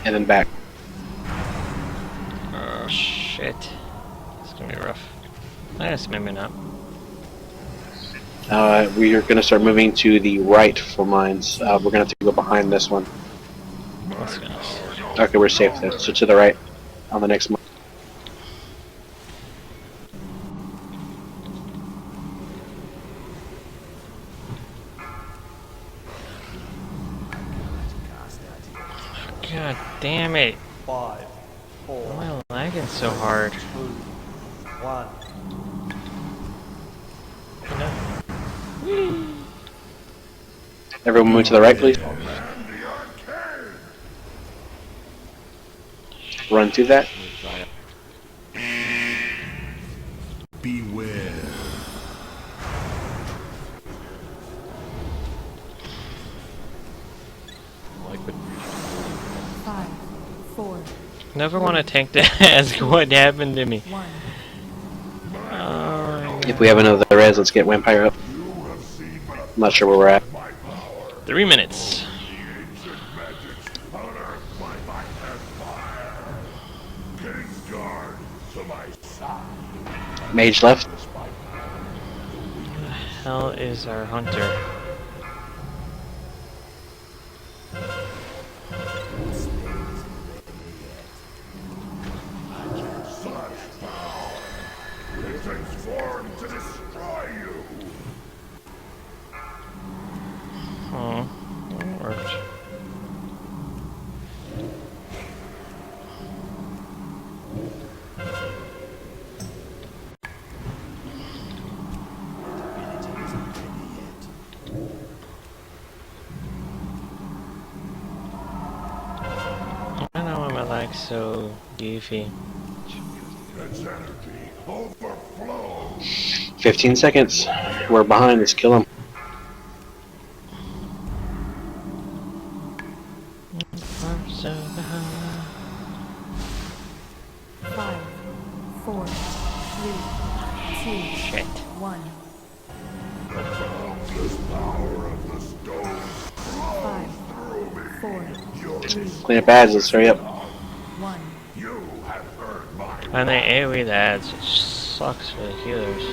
And then back. Oh shit. It's gonna be rough. I guess maybe not. We are going to start moving to the right for mines. We're going to have to go behind this one. Let's go. Okay, we're safe then. So to the right on the next mine. God damn it. 5, 4, Why am I lagging so hard? 2, 1. Everyone move to the right, please. Run through that. Beware. Like the 5, 4, Never want to tank to ask what happened to me. 1. If we have another res, let's get Vampire up. I'm not sure where we're at. 3 minutes. Mage left. Who the hell is our hunter? It takes form to destroy you. Oh, that worked. I know why my leg's so goofy. Its energy overflows. 15 seconds. We're behind. Let's kill him. I'm so behind. 5, 4, 3, 2, Shit. 1. The boundless power of the stone 5, 4, 3, Clean up ads. Let's hurry up. 1. You have heard my And they AoE the ads, it sucks for the healers.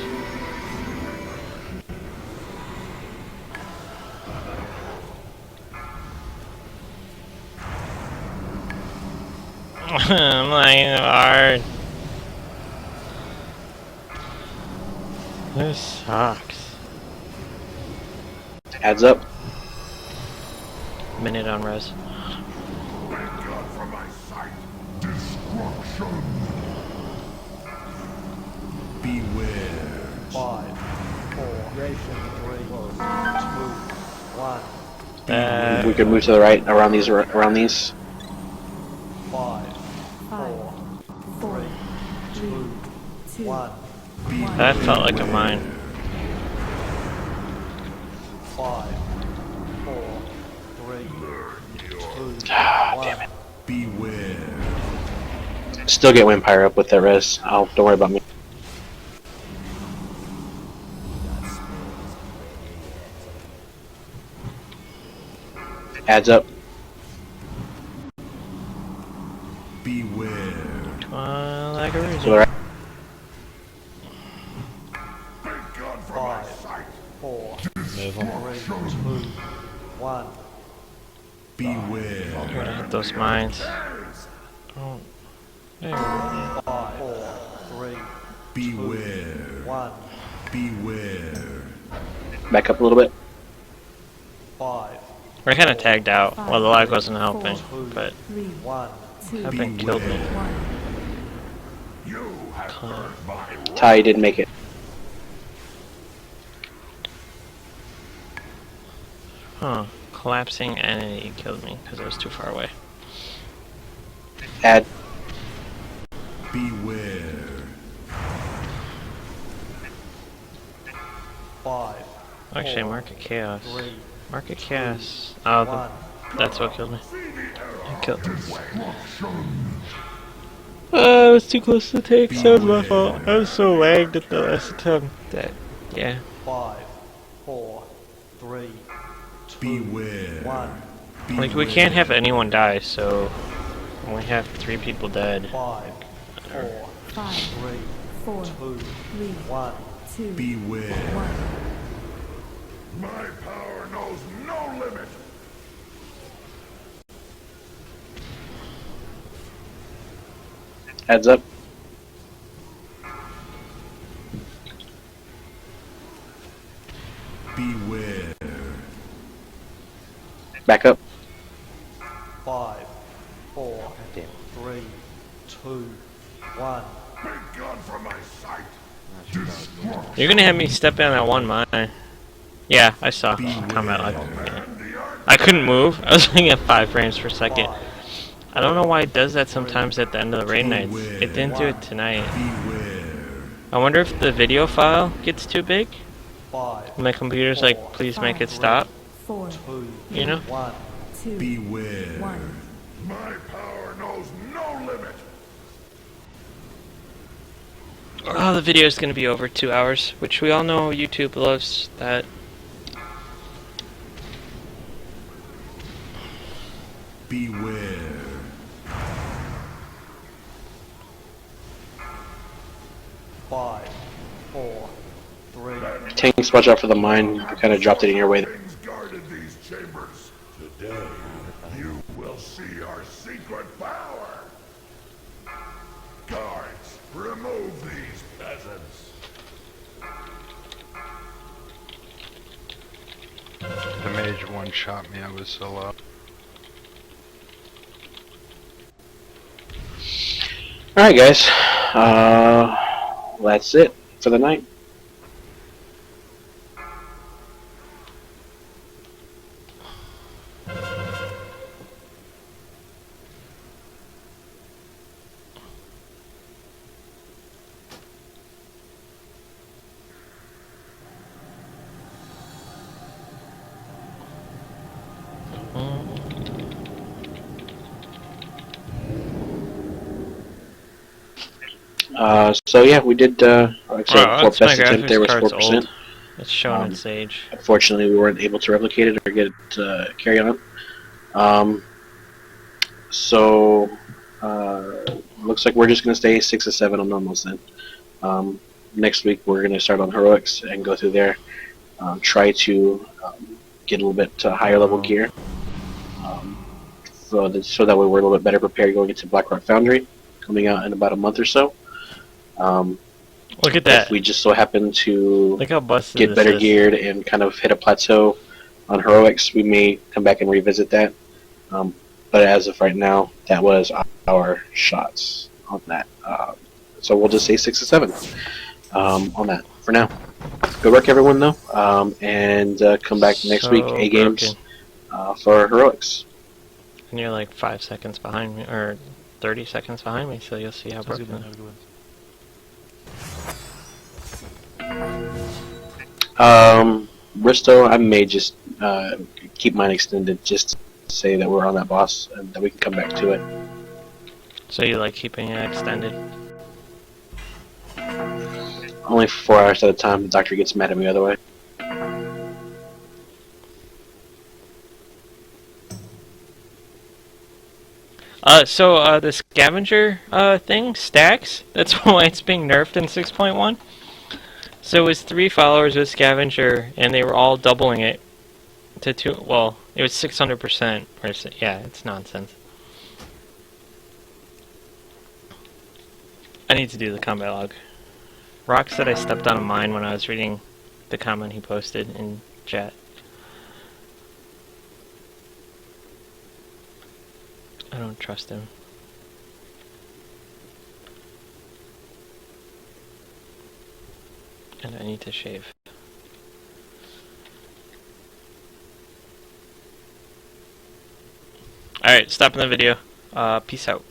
I'm lagging hard. This sucks. Ads up. Minute on res. Thank God for my sight. Beware. 5, 4, 3, 2, 1. We could move to the right around these. 5, 5, 4, 3, 2, 1. That felt like a mine. 5, 4, 3, 2, Damn it. Beware. Still get Wynn Pyre up with that res. Oh, don't worry about me. Adds up. Beware. Come on, like a To the reason. right. Thank God for my 5, sight. 4, Move 'em. 3, 2, 1. Beware. I'm gonna hit those mines. Oh. There we go. 5, 4, 3, Beware. 1. Beware. Back up a little bit. 5, We're kind of tagged out. Well, the lag wasn't helping, 2, but 3, 1. 2, that thing killed me. 1. You have heard my Ty didn't make it. Huh. Collapsing entity killed me because I was too far away. Add. Beware. 5, Actually, Market Chaos. 3, Market Chaos. Oh, 1. that's what killed me. It killed me. I was too close to the take, so it was my fault. I was so lagged at the last attempt that, yeah. 5, 4, 3, 2, Beware. 1. Like, we can't have anyone die, so we have 3 people dead. 5, 4, 5, 3, 4, 2, 3, 1. 2, Beware. 1. My power knows no limit. Adds up. Beware. Back up. 5, 4, 3, 2, 1. Thank God for my sight. You're gonna have me step in that one mine. Yeah, I saw combat lag. Yeah. I couldn't move. I was looking at 5 frames per second. I don't know why it does that sometimes at the end of the raid nights. It didn't do it tonight. Beware. I wonder if the video file gets too big. 5, My computer's like, please make it stop. 4, 2, You know? 1. 2, Beware. 1. My power knows no limit. Oh, the video's gonna be over 2 hours, which we all know YouTube loves that. Beware. 5, 4, 3, Tanks, watch out for the mine. I kind of dropped it in your way. Things guarded these chambers. Today, you will see our secret power. Guards, remove these peasants. The mage one shot me, I was so low. Alright, guys. That's it for the night. So yeah, we did, like I said, Wow, for that's my best attempt there was graphics card's 4%. old. It's showing its age. Unfortunately, we weren't able to replicate it or get it carry on. So looks like we're just going to stay 6 or 7 on normals then. Next week we're going to start on heroics and go through there. Try to get a little bit higher level gear. So that way we're a little bit better prepared going into Blackrock Foundry, coming out in about a month or so. Look at that. If we just so happen to Look how busted get this better is. geared and kind of hit a plateau on heroics, we may come back and revisit that. But as of right now, that was our shots. on that. So we'll just say 6 to 7 on that for now. Good work, everyone, though, and come back next week. A games for heroics. And you're like 5 seconds behind me, or 30 seconds behind me, so you'll see how Sounds good, broken. man. Have a good one. Bristow, I may just keep mine extended just to say that we're on that boss and that we can come back to it. So you like keeping it extended? Only 4 hours at a time. The doctor gets mad at me other way. So the scavenger thing stacks. That's why it's being nerfed in 6.1. So it was 3 followers with scavenger, and they were all doubling it to 2. Well, it was 600%. Yeah, it's nonsense. I need to do the combat log. Rock said I stepped on a mine when I was reading the comment he posted in chat. I don't trust him. And I need to shave. Alright, stopping the video. Peace out.